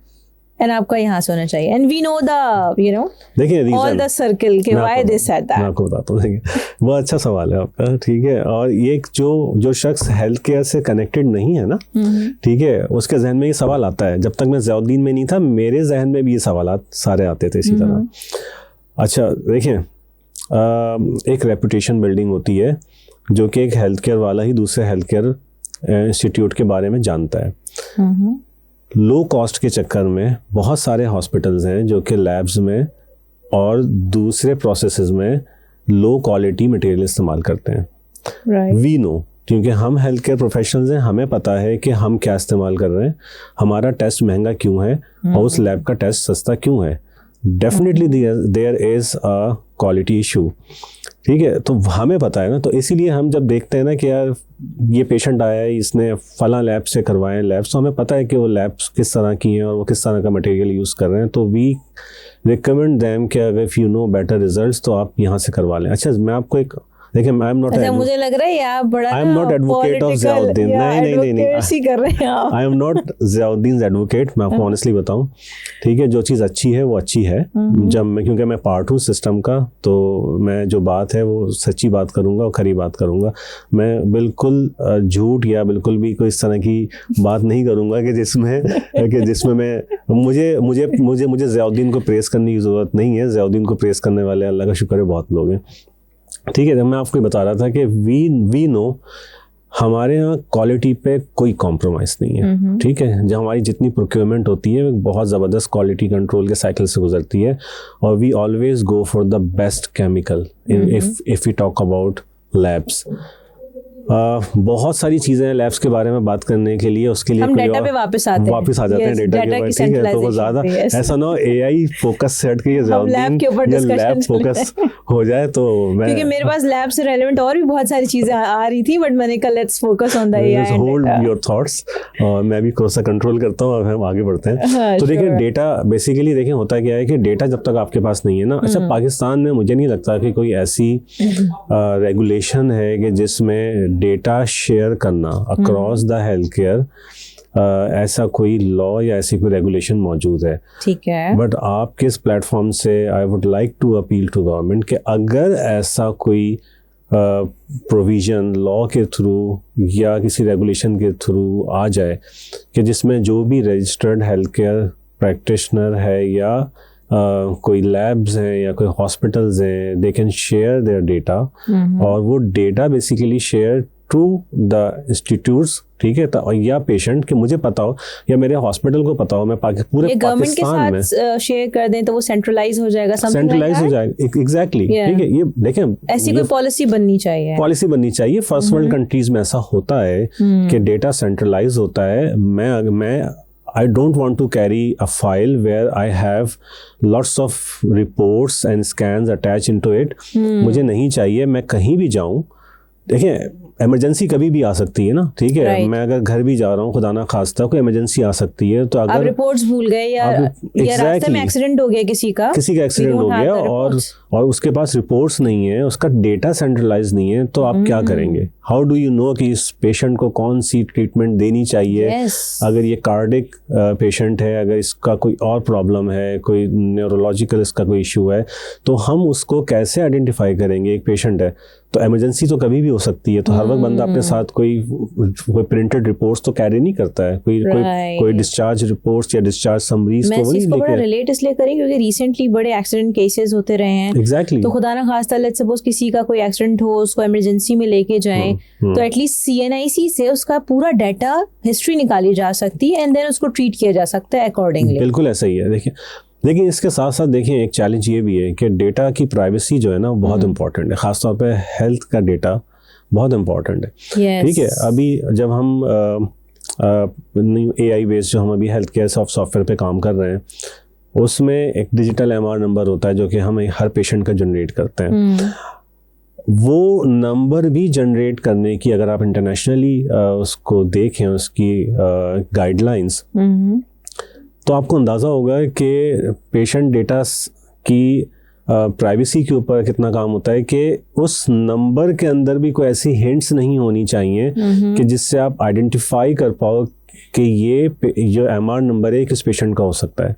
and आपका यहाँ से होना चाहिए, and we know the you know देखिए ऑल द सर्कल के व्हाई दे सेड दैट। मैं आपको बताता हूँ, देखिए बहुत अच्छा सवाल है आपका, ठीक है। और ये जो शख्स हेल्थ केयर से कनेक्टेड नहीं है ना, ठीक है, उसके जहन में ये सवाल आता है। जब तक मैं ज़ियाउद्दीन में नहीं था, मेरे जहन में भी ये सवालात सारे आते थे इसी तरह। अच्छा देखें, एक रेपुटेशन बिल्डिंग होती है जो कि एक हेल्थ केयर वाला ही दूसरे हेल्थ केयर इंस्टीट्यूट के बारे में जानता है। लो कॉस्ट के चक्कर में बहुत सारे हॉस्पिटल्स हैं जो कि लैब्स में और दूसरे प्रोसेसेस में लो क्वालिटी मटेरियल इस्तेमाल करते हैं। वी नो, क्योंकि हम हेल्थ केयर प्रोफेशनल्स हैं, हमें पता है कि हम क्या इस्तेमाल कर रहे हैं, हमारा टेस्ट महंगा क्यों है और उस लैब का टेस्ट सस्ता क्यों है। Definitely there is a quality issue, ठीक है, तो हमें पता है ना। तो इसीलिए हम जब देखते हैं ना कि यार ये पेशेंट आया है, इसने फला लैब से करवाए लैब्स, तो हमें पता है कि वो लैब्स किस तरह की हैं और वो किस तरह का मटेरियल यूज़ कर रहे हैं, तो वी रिकमेंड देम कि अगर if you know better results तो आप यहाँ से करवा लें। अच्छा, मैं आपको एक, देखिए आई एम नॉट, मुझे लग रहा है आप बड़ा I am not advocate of Ziauddin, नहीं ऐसी कर रहे हैं आप। I am not Ziauddin advocate, मैं आपको ऑनेस्टली बताऊं, ठीक है, जो चीज़ अच्छी है वो अच्छी है। जब मैं, क्योंकि मैं पार्ट हूँ सिस्टम का, तो मैं जो बात है वो सच्ची बात करूँगा और खरी बात करूँगा। मैं बिल्कुल झूठ या बिल्कुल भी कोई इस तरह की बात नहीं करूँगा कि जिसमें मैं मुझे ज़ियाउद्दीन को प्रेस करने की ज़रूरत नहीं है। ज़ियाउद्दीन को प्रेस करने वाले अल्लाह का शुक्र है बहुत लोग हैं, ठीक है। जब मैं आपको बता रहा था कि वी नो हमारे यहाँ क्वालिटी पे कोई कॉम्प्रोमाइज़ नहीं है, ठीक है। जब हमारी जितनी प्रोक्योरमेंट होती है बहुत ज़बरदस्त क्वालिटी कंट्रोल के साइकिल से गुजरती है, और we always go for the best chemical if we talk about labs. बहुत सारी चीज़ें हैं लैब्स के बारे में बात करने के लिए, उसके लिए हम डेटा पे वापस आ जाते हैं डेटा के ऊपर, ठीक है। तो वो ज़्यादा ऐसा ना हो एआई फोकस सेट के लैब के ऊपर लैब फोकस हो जाए, तो मैं, क्योंकि मेरे पास लैब से रेलेवेंट और भी बहुत सारी चीज़ें आ रही थी, बट मैंने कहा let's focus on the AI, hold your thoughts, और मैं भी थोड़ा सा कंट्रोल करता हूँ। अब हम आगे बढ़ते हैं। तो देखिए डेटा बेसिकली देखें होता क्या है कि डेटा जब तक आपके पास नहीं है ना, अच्छा पाकिस्तान में मुझे नहीं लगता कि कोई ऐसी रेगुलेशन है कि जिसमें डेटा शेयर करना अक्रॉस द हेल्थ केयर ऐसा कोई लॉ या ऐसी कोई रेगुलेशन मौजूद है, ठीक है। बट आपके इस प्लेटफॉर्म से I would like to appeal to government कि अगर ऐसा कोई प्रोविज़न लॉ के थ्रू या किसी रेगुलेशन के थ्रू आ जाए कि जिसमें जो भी रजिस्टर्ड हेल्थ केयर प्रैक्टिशनर है या कोई लैब्स हैं या कोई हॉस्पिटल्स हैं, they can share their data, और वो data basically share to the institutes, ठीक है, तो या पेशेंट कि मुझे पता हो या मेरे हॉस्पिटल को पता हो, मैं पूरे पाकिस्तान में शेयर कर दें तो वो सेंट्रलाइज हो जाएगा, सेंट्रलाइज हो जाएगा। एग्जैक्टली, ठीक है। ये देखें, ऐसी कोई पॉलिसी बननी चाहिए। फर्स्ट वर्ल्ड कंट्रीज में ऐसा होता है कि डेटा सेंट्रलाइज होता है। मैं I don't want to carry a file where I have lots of reports and scans attached into it. मुझे नहीं चाहिए। मैं कहीं भी जाऊं, देखिए इमरजेंसी कभी भी आ सकती है ना, ठीक है। मैं अगर घर भी जा रहा हूँ, खुदा ना खास्ता कोई इमरजेंसी आ सकती है, तो अगर आप रिपोर्ट्स भूल गए या रास्ते में एक्सीडेंट हो गया, किसी का एक्सीडेंट हो गया और उसके पास रिपोर्ट्स नहीं है, उसका डेटा सेंट्रलाइज नहीं है, तो आप क्या करेंगे? हाउ डू यू नो कि इस पेशेंट को कौन सी ट्रीटमेंट देनी चाहिए? अगर ये कार्डिक पेशेंट है, अगर इसका कोई और प्रॉब्लम है, कोई न्यूरोलॉजिकल इसका कोई इशू है, तो हम उसको कैसे आइडेंटिफाई करेंगे? एक पेशेंट है तो इमरजेंसी तो कभी भी हो सकती है, तो हर वक्त बंदा अपने साथ कोई प्रिंटेड रिपोर्ट्स तो कैरी नहीं करता है, कोई डिस्चार्ज रिपोर्ट्स या डिस्चार्ज समरीज तो नहीं लेके। मैं रिलेट इसलिए करें क्योंकि रिसेंटली बड़े एक्सीडेंट केसेस होते रहे हैं। एग्जैक्टली। तो खुदा ना खास्ता लेट्स सपोज किसी का कोई एक्सीडेंट हो, उसको इमरजेंसी में लेके जाएं, तो एटलीस्ट CNIC से उसका पूरा डाटा हिस्ट्री निकाली जा सकती है एंड देन उसको ट्रीट किया जा सकता है अकॉर्डिंगली। बिल्कुल ऐसा ही है। देखिए, लेकिन इसके साथ साथ देखिए एक चैलेंज ये भी है कि डेटा की प्राइवेसी जो है ना बहुत इंपॉर्टेंट है, खासतौर पे हेल्थ का डेटा बहुत इंपॉर्टेंट है। ठीक है, अभी जब हम AI बेस्ड जो हम अभी हेल्थ केयर सॉफ्टवेयर पे काम कर रहे हैं, उसमें एक डिजिटल MR नंबर होता है जो कि हम हर पेशेंट का जनरेट करते हैं। वो नंबर भी जनरेट करने की अगर आप इंटरनेशनली उसको देखें, उसकी गाइडलाइंस, तो आपको अंदाज़ा होगा कि पेशेंट डेटा की प्राइवेसी के ऊपर कितना काम होता है कि उस नंबर के अंदर भी कोई ऐसी हिंट्स नहीं होनी चाहिए कि जिससे आप आइडेंटिफाई कर पाओ कि ये जो MR नंबर है किस पेशेंट का हो सकता है।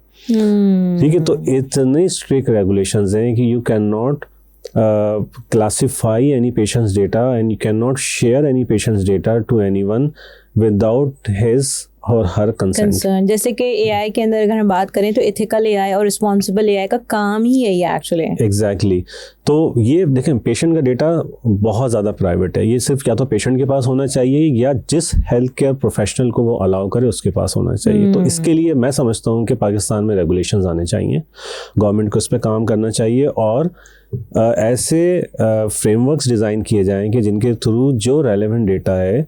ठीक है, तो इतने स्ट्रिक्ट रेगुलेशंस हैं कि you can not classify any patient's data and you cannot share any patient's data to anyone without his और हर कंसर्न। जैसे कि AI के अंदर अगर हम बात करें तो एथिकल AI और रिस्पॉन्सिबल AI का काम ही है ये एक्चुअली। एग्जैक्टली। तो ये देखें, पेशेंट का डेटा बहुत ज़्यादा प्राइवेट है। ये सिर्फ क्या तो पेशेंट के पास होना चाहिए या जिस हेल्थ केयर प्रोफेशनल को वो अलाउ करे उसके पास होना चाहिए। तो इसके लिए मैं समझता हूँ कि पाकिस्तान में रेगुलेशंस आने चाहिए, गवर्नमेंट को इस पर काम करना चाहिए और ऐसे फ्रेमवर्क्स डिज़ाइन किए जाएं कि जिनके थ्रू जो रेलेवेंट डेटा है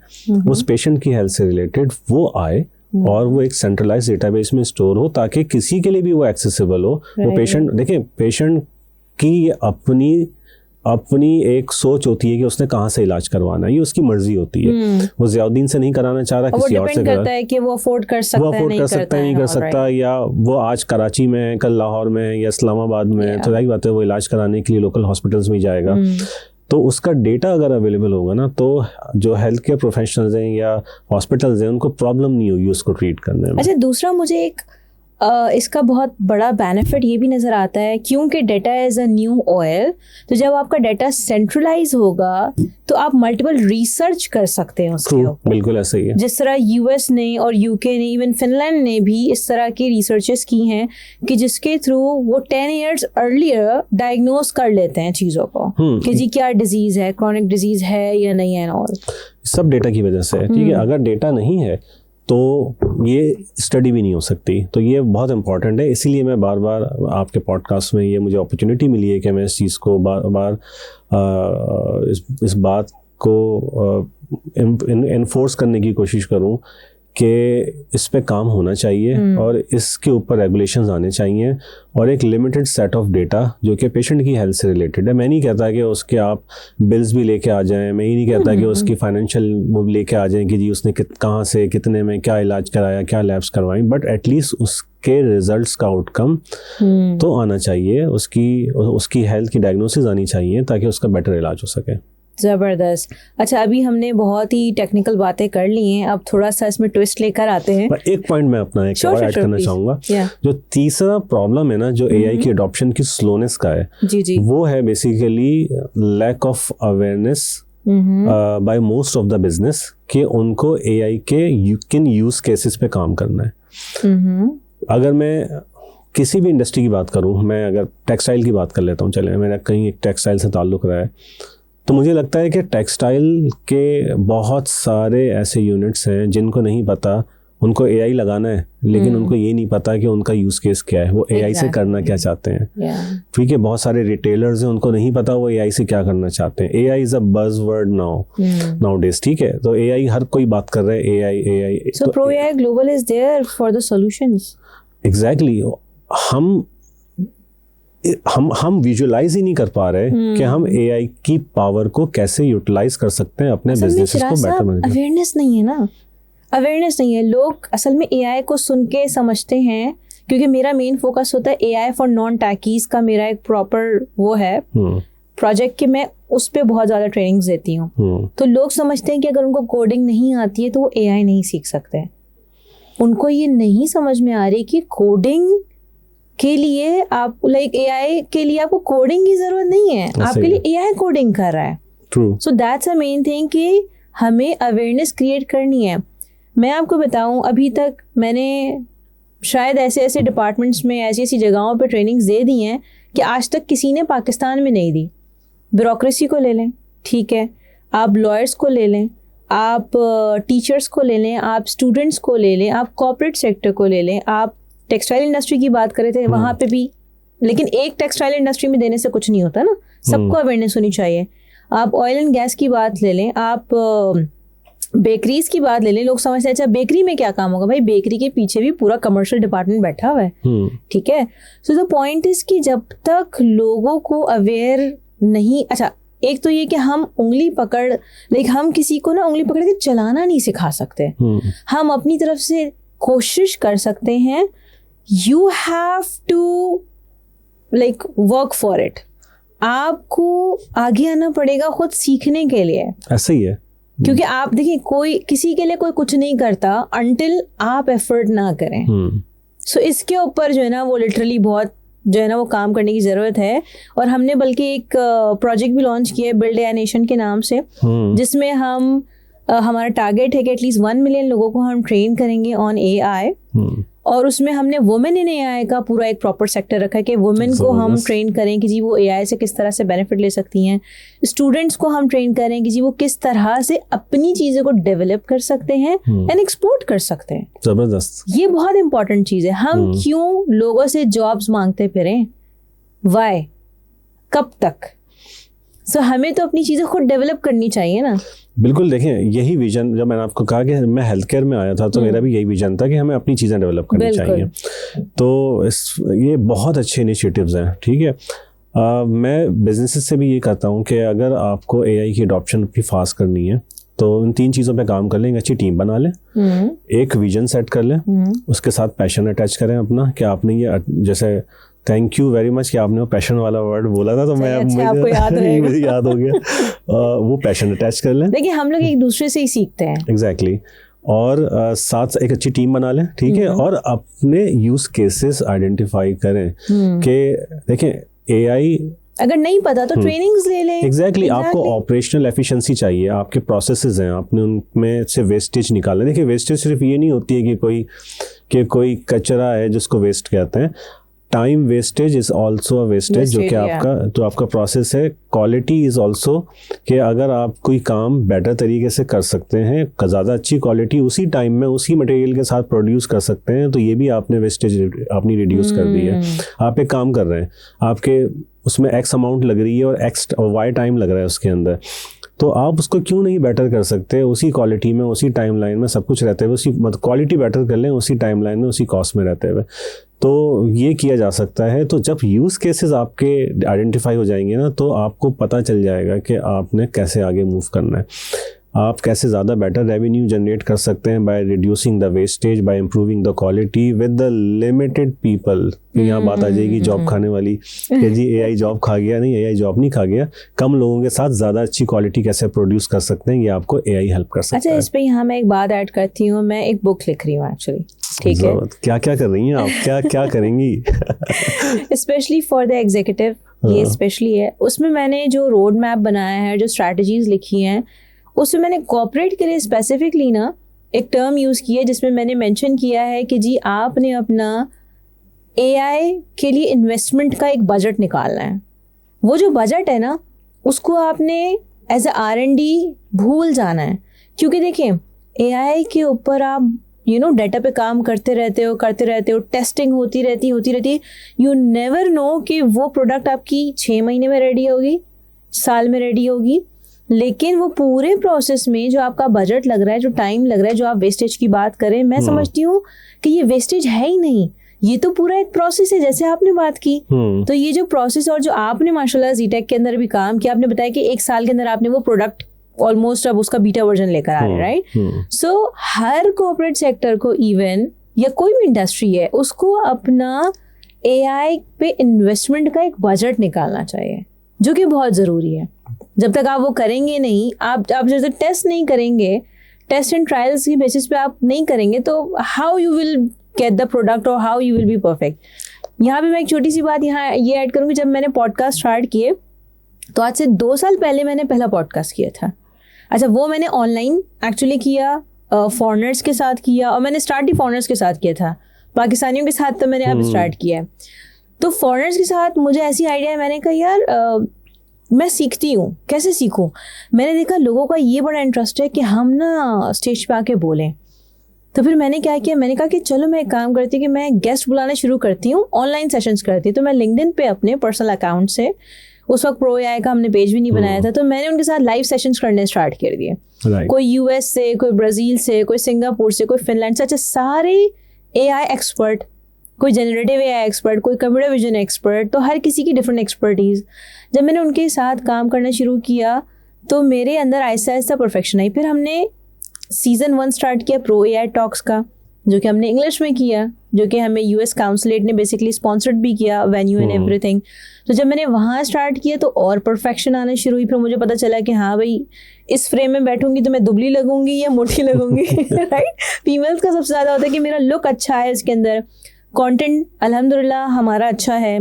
उस पेशेंट की हेल्थ से रिलेटेड वो आए और वो एक सेंट्रलाइज डेटाबेस में स्टोर हो, ताकि किसी के लिए भी वो एक्सेसिबल हो। वो पेशेंट, देखिए पेशेंट की अपनी एक सोच होती है कि उसने कहाँ से इलाज करवाना है, ये उसकी मर्जी होती है। वो ज़ियाउद्दीन से नहीं कराना चाह रहा, किसी और से करता है कि वो अफोर्ड कर सकता है, नहीं कर सकता, या वो आज कराची में है, कल लाहौर में या इस्लामाबाद में, तो यही बात है वो इलाज कराने के लिए लोकल हॉस्पिटल्स में जाएगा। तो उसका डेटा अगर अवेलेबल होगा ना, तो जो हेल्थ केयर प्रोफेशनल्स हैं या हॉस्पिटल्स हैं उनको प्रॉब्लम नहीं होगी उसको ट्रीट करने में। अच्छा, दूसरा मुझे एक इसका बहुत बड़ा बेनिफिट ये भी नज़र आता है क्योंकि data is a new oil, तो जब आपका डेटा सेंट्रलाइज होगा तो आप मल्टीपल रिसर्च कर सकते हैं उसके ऊपर। बिल्कुल ऐसा ही है। जिस तरह US ने और UK ने, इवन फिनलैंड ने भी इस तरह की रिसर्चेस की हैं कि जिसके थ्रू वो 10 years अर्लियर डायग्नोज कर लेते हैं चीज़ों को कि जी क्या डिजीज़ है, क्रॉनिक डिजीज़ है या नहीं है, और सब डेटा की वजह से है। ठीक है, अगर डेटा नहीं है तो ये स्टडी भी नहीं हो सकती। तो ये बहुत इंपॉर्टेंट है, इसीलिए मैं बार बार आपके पॉडकास्ट में ये मुझे अपॉर्चुनिटी मिली है कि मैं इस चीज़ को बार बार इस बात को इन्फोर्स करने की कोशिश करूं कि इस पे काम होना चाहिए और इसके ऊपर रेगुलेशंस आने चाहिए और एक लिमिटेड सेट ऑफ डेटा जो कि पेशेंट की हेल्थ से रिलेटेड है। मैं नहीं कहता कि उसके आप बिल्स भी लेके आ जाएं, मैं ये नहीं कहता कि उसकी फाइनेंशियल वो लेके आ जाएं कि जी उसने कहाँ से कितने में क्या इलाज कराया, क्या लैब्स करवाई, बट एटलीस्ट उसके रिजल्ट्स का आउटकम तो आना चाहिए, उसकी हेल्थ की डायग्नोसिस आनी चाहिए ताकि उसका बेटर इलाज हो सके। ज़बरदस्त। अच्छा, अभी हमने बहुत ही टेक्निकल बातें कर ली हैं, अब थोड़ा सा इसमें ट्विस्ट लेकर आते हैं। एक पॉइंट मैं अपना एक और ऐड करना चाहूँगा। जो तीसरा प्रॉब्लम है ना जो AI की अडॉप्शन की स्लोनेस का है, जी। वो है basically lack of awareness by most of the business कि उनको AI के किन यूज केसेस पे काम करना है। अगर मैं किसी भी इंडस्ट्री की बात करूँ, मैं अगर टेक्सटाइल की बात कर लेता हूँ, चले मेरा कहीं एक टेक्सटाइल से ताल्लुक़ रहा है, तो मुझे लगता है कि टेक्सटाइल के बहुत सारे ऐसे यूनिट्स हैं जिनको नहीं पता उनको एआई लगाना है, लेकिन उनको ये नहीं पता कि उनका यूज केस क्या है, वो एआई से करना क्या चाहते हैं। ठीक है, बहुत सारे रिटेलर्स हैं, उनको नहीं पता वो एआई से क्या करना चाहते हैं। AI is a buzzword now days. ठीक है, तो एआई हर कोई बात कर रहा है, AI. So Pro AI Global is there for the solutions. Exactly. हम विजुअलाइज ही नहीं कर पा रहे कि हम एआई की पावर को कैसे यूटिलाइज कर सकते हैं अपने बिजनेसेस को बेटर बनाने। अवेयरनेस नहीं है ना, अवेयरनेस नहीं है। लोग असल में एआई को सुन के समझते हैं, क्योंकि मेरा मेन फोकस होता है एआई फॉर नॉन टैकीज का। मेरा एक प्रॉपर वो है प्रोजेक्ट कि मैं उस पर बहुत ज़्यादा ट्रेनिंग्स देती हूँ। तो लोग समझते हैं कि अगर उनको कोडिंग नहीं आती है तो वो एआई नहीं सीख सकते। उनको ये नहीं समझ में आ रही कि कोडिंग के लिए आप एआई के लिए आपको कोडिंग की जरूरत नहीं है, आपके लिए एआई कोडिंग कर रहा है। So that's a main thing कि हमें अवेयरनेस क्रिएट करनी है। मैं आपको बताऊं, अभी तक मैंने शायद ऐसे ऐसे डिपार्टमेंट्स में ऐसी ऐसी जगहों पे ट्रेनिंग्स दे दी हैं कि आज तक किसी ने पाकिस्तान में नहीं दी। ब्यूरोक्रेसी को ले लें, ठीक है, आप लॉयर्स को ले लें, आप टीचर्स को ले लें, आप स्टूडेंट्स को ले लें, आप कॉर्पोरेट सेक्टर को ले लें, आप टेक्सटाइल इंडस्ट्री की बात करे थे वहाँ पे भी। लेकिन एक टेक्सटाइल इंडस्ट्री में देने से कुछ नहीं होता ना, सबको अवेयरनेस होनी चाहिए। आप ऑयल एंड गैस की बात ले लें, आप बेकरीज की बात ले लें। लोग समझते हैं अच्छा बेकरी में क्या काम होगा, भाई बेकरी के पीछे भी पूरा कमर्शियल डिपार्टमेंट बैठा हुआ है। ठीक है, सो द पॉइंट इज कि जब तक लोगों को अवेयर नहीं, अच्छा एक तो ये कि हम उंगली पकड़ हम किसी को ना उंगली पकड़ के चलाना नहीं सिखा सकते। हम अपनी तरफ से कोशिश कर सकते हैं। You have to work for it. आपको आगे आना पड़ेगा खुद सीखने के लिए। ऐसा ही है, क्योंकि आप देखिए कोई किसी के लिए कोई कुछ नहीं करता अनटिल आप एफर्ट ना करें। सो इसके ऊपर जो है ना वो लिटरली बहुत जो है ना वो काम करने की ज़रूरत है। और हमने बल्कि एक प्रोजेक्ट भी लॉन्च किया है बिल्ड एआई नेशन के नाम से, जिसमें हम हमारा टारगेट है कि एटलीस्ट 1 मिलियन लोगों को हम ट्रेन करेंगे ऑन एआई। और उसमें हमने वुमेन इन एआई का पूरा एक प्रॉपर सेक्टर रखा है कि वुमेन को हम ट्रेन करें कि जी वो एआई से किस तरह से बेनिफिट ले सकती हैं। स्टूडेंट्स को हम ट्रेन करें कि जी वो किस तरह से अपनी चीज़ों को डेवलप कर सकते हैं एंड एक्सपोर्ट कर सकते हैं। जबरदस्त, ये बहुत इंपॉर्टेंट चीज़ है। हम क्यों लोगों से जॉब्स मांगते फिरें, वाई, कब तक? सो हमें तो अपनी चीज़ें खुद डेवलप करनी चाहिए ना। बिल्कुल, देखें यही विजन, जब मैंने आपको कहा कि मैं हेल्थ केयर में आया था तो मेरा भी यही विजन था कि हमें अपनी चीज़ें डेवलप करनी चाहिए। तो ये बहुत अच्छे इनिशिएटिव्स हैं। ठीक है, मैं बिजनेसेस से भी ये कहता हूँ कि अगर आपको एआई की अडॉप्शन भी फास्ट करनी है तो इन 3 चीज़ों पे काम कर लें। अच्छी टीम बना लें, एक विजन सेट कर लें, उसके साथ पैशन अटैच करें अपना कि आपने ये, जैसे थैंक यू वेरी मच कि आपने वो पैशन वाला वर्ड बोला था तो मैं आपको मुझे याद हो गया। वो पैशन अटैच कर लें। देखिए हम लोग एक दूसरे से ही सीखते हैं। एग्जैक्टली। और साथ एक अच्छी टीम बना लें, ठीक है, और अपने यूज केसेस आइडेंटिफाई करें कि देखें एआई अगर नहीं पता तो ट्रेनिंग्स ले लें। एग्जैक्टली। आपको ऑपरेशनल एफिशिएंसी चाहिए, आपके प्रोसेसेस हैं, आपने उनमें से वेस्टेज निकालना। देखिए वेस्टेज सिर्फ ये नहीं होती है कि कोई कचरा है जिसको वेस्ट कहते हैं। Time wastage is also a wastage, जो कि आपका प्रोसेस है। क्वालिटी इज ऑल्सो कि अगर आप कोई काम बेटर तरीके से कर सकते हैं, ज़्यादा अच्छी क्वालिटी उसी टाइम में उसी मटेरियल के साथ प्रोड्यूस कर सकते हैं, तो ये भी आपने वेस्टेज अपनी रिड्यूस कर दी है। आप एक काम कर रहे हैं, आपके उसमें एक्स अमाउंट लग रही है और एक्स वाई टाइम लग रहा है उसके अंदर, तो आप उसको क्यों नहीं बेटर कर सकते उसी क्वालिटी में, उसी टाइमलाइन में, सब कुछ रहते हुए उसी क्वालिटी बेटर कर लें उसी टाइमलाइन में, उसी कॉस्ट में रहते हुए। तो ये किया जा सकता है। तो जब यूज़ केसेस आपके आइडेंटिफाई हो जाएंगे ना तो आपको पता चल जाएगा कि आपने कैसे आगे मूव करना है, आप कैसे ज़्यादा बेटर रेवेन्यू जनरेट कर सकते हैं by reducing the wastage, bye improving the quality with the limited people. यहाँ बात आ जाएगी जॉब खाने वाली कि जी एआई जॉब खा गया, नहीं एआई जॉब नहीं खा गया, कम लोगों के साथ ज़्यादा अच्छी क्वालिटी कैसे प्रोड्यूस कर सकते हैं, ये आपको एआई हेल्प कर सकता है। अच्छा, इस पे यहाँ मैं एक बात ऐड करती हूँ, मैं एक बुक लिख रही हूँ एक्चुअली। ठीक है, क्या क्या कर रही हैं आप, क्या क्या करेंगी? स्पेशली फॉर द एग्जीक्यूटिव, ये स्पेशली है। उसमें मैंने जो रोड मैप बनाया है, जो स्ट्रैटेजीज लिखी हैं, उसमें मैंने कॉर्पोरेट के लिए स्पेसिफिकली ना एक टर्म यूज़ की है जिसमें मैंने मेंशन किया है कि जी आपने अपना एआई के लिए इन्वेस्टमेंट का एक बजट निकालना है। वो जो बजट है ना उसको आपने एज अ R&D भूल जाना है, क्योंकि देखिए AI के ऊपर आप डाटा पे काम करते रहते हो, टेस्टिंग होती रहती, यू नेवर नो कि वो प्रोडक्ट आपकी 6 महीने में रेडी होगी, साल में रेडी होगी, लेकिन वो पूरे प्रोसेस में जो आपका बजट लग रहा है, जो टाइम लग रहा है, जो आप वेस्टेज की बात करें, मैं समझती हूँ कि ये वेस्टेज है ही नहीं, ये तो पूरा एक प्रोसेस है, जैसे आपने बात की। तो ये जो प्रोसेस और जो आपने माशाल्लाह ज़ीटेक के अंदर भी काम किया, आपने बताया कि 1 साल के अंदर आपने वो प्रोडक्ट ऑलमोस्ट अब उसका बीटा वर्जन लेकर आ रहे हैं, राइट? सो हर कॉर्पोरेट सेक्टर को, इवन या कोई भी इंडस्ट्री है, उसको अपना AI पे इन्वेस्टमेंट का एक बजट निकालना चाहिए, जो कि बहुत ज़रूरी है। जब तक आप वो करेंगे नहीं, आप जैसे टेस्ट नहीं करेंगे, टेस्ट एंड ट्रायल्स की बेसिस पे आप नहीं करेंगे, तो how you will get the product और how you will be perfect. यहाँ पे मैं एक छोटी सी बात यहाँ ये ऐड करूँगी, जब मैंने पॉडकास्ट स्टार्ट किए तो आज से 2 साल पहले मैंने पहला पॉडकास्ट किया था। अच्छा, वो मैंने ऑनलाइन एक्चुअली किया, फॉरेनर्स के साथ किया, और मैंने स्टार्ट ही फॉरेनर्स के साथ किया था, पाकिस्तानियों के साथ तो मैंने अब स्टार्ट किया है। तो फॉरेनर्स के साथ मुझे ऐसी आइडिया है, मैंने कहा यार मैं सीखती हूँ, कैसे सीखूँ? मैंने देखा लोगों का ये बड़ा इंटरेस्ट है कि हम ना स्टेज पे आके बोलें। तो फिर मैंने क्या किया, मैंने कहा कि चलो मैं एक काम करती हूँ कि मैं गेस्ट बुलाना शुरू करती हूँ, ऑनलाइन सेशंस करती हूँ। तो मैं लिंक्डइन पे अपने पर्सनल अकाउंट से, उस वक्त प्रो AI का हमने पेज भी नहीं बनाया था, तो मैंने उनके साथ लाइव सेशंस करने स्टार्ट कर दिए। कोई US से, कोई ब्राज़ील से, कोई सिंगापुर से, कोई फिनलैंड से, अच्छा सारे AI एक्सपर्ट, कोई जनरेटिव AI एक्सपर्ट, कोई कंप्यूटर विजन एक्सपर्ट, तो हर किसी की डिफरेंट एक्सपर्टीज़। जब मैंने उनके साथ काम करना शुरू किया तो मेरे अंदर आहिस्ता आहिस्ता परफेक्शन आई। फिर हमने सीज़न 1 स्टार्ट किया प्रो AI टॉक्स का, जो कि हमने इंग्लिश में किया, जो कि हमें US काउंसलेट ने बेसिकली स्पॉन्सर्ड भी किया, वेन्यू एंड एवरीथिंग। तो जब मैंने वहाँ स्टार्ट किया तो और परफेक्शन आना शुरू हुई। फिर मुझे पता चला कि हाँ भाई, इस फ्रेम में बैठूंगी तो मैं दुबली लगूंगी या मोटी लगूंगी राइट? फीमेल्स का सबसे ज़्यादा होता है कि मेरा लुक अच्छा है इसके अंदर, कंटेंट अल्हम्दुलिल्लाह हमारा अच्छा है,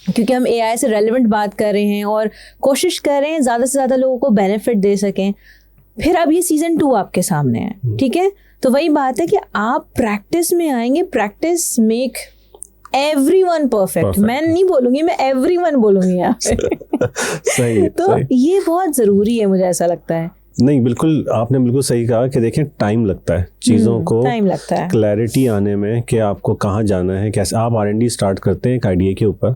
क्योंकि हम AI से रेलेवेंट बात कर रहे हैं और कोशिश कर रहे हैं ज़्यादा से ज़्यादा लोगों को बेनिफिट दे सकें। फिर अब ये सीज़न 2 आपके सामने है, ठीक है? तो वही बात है कि आप प्रैक्टिस में आएंगे, प्रैक्टिस मेक एवरीवन परफेक्ट। मैं नहीं बोलूंगी, मैं एवरीवन बोलूंगी यहाँ पे सही, तो सही। ये बहुत ज़रूरी है, मुझे ऐसा लगता है। नहीं, बिल्कुल आपने बिल्कुल सही कहा कि देखें टाइम लगता है चीज़ों को, टाइम लगता है क्लैरिटी आने में कि आपको कहाँ जाना है, कैसे। आप R&D स्टार्ट करते हैं एक आइडिया के ऊपर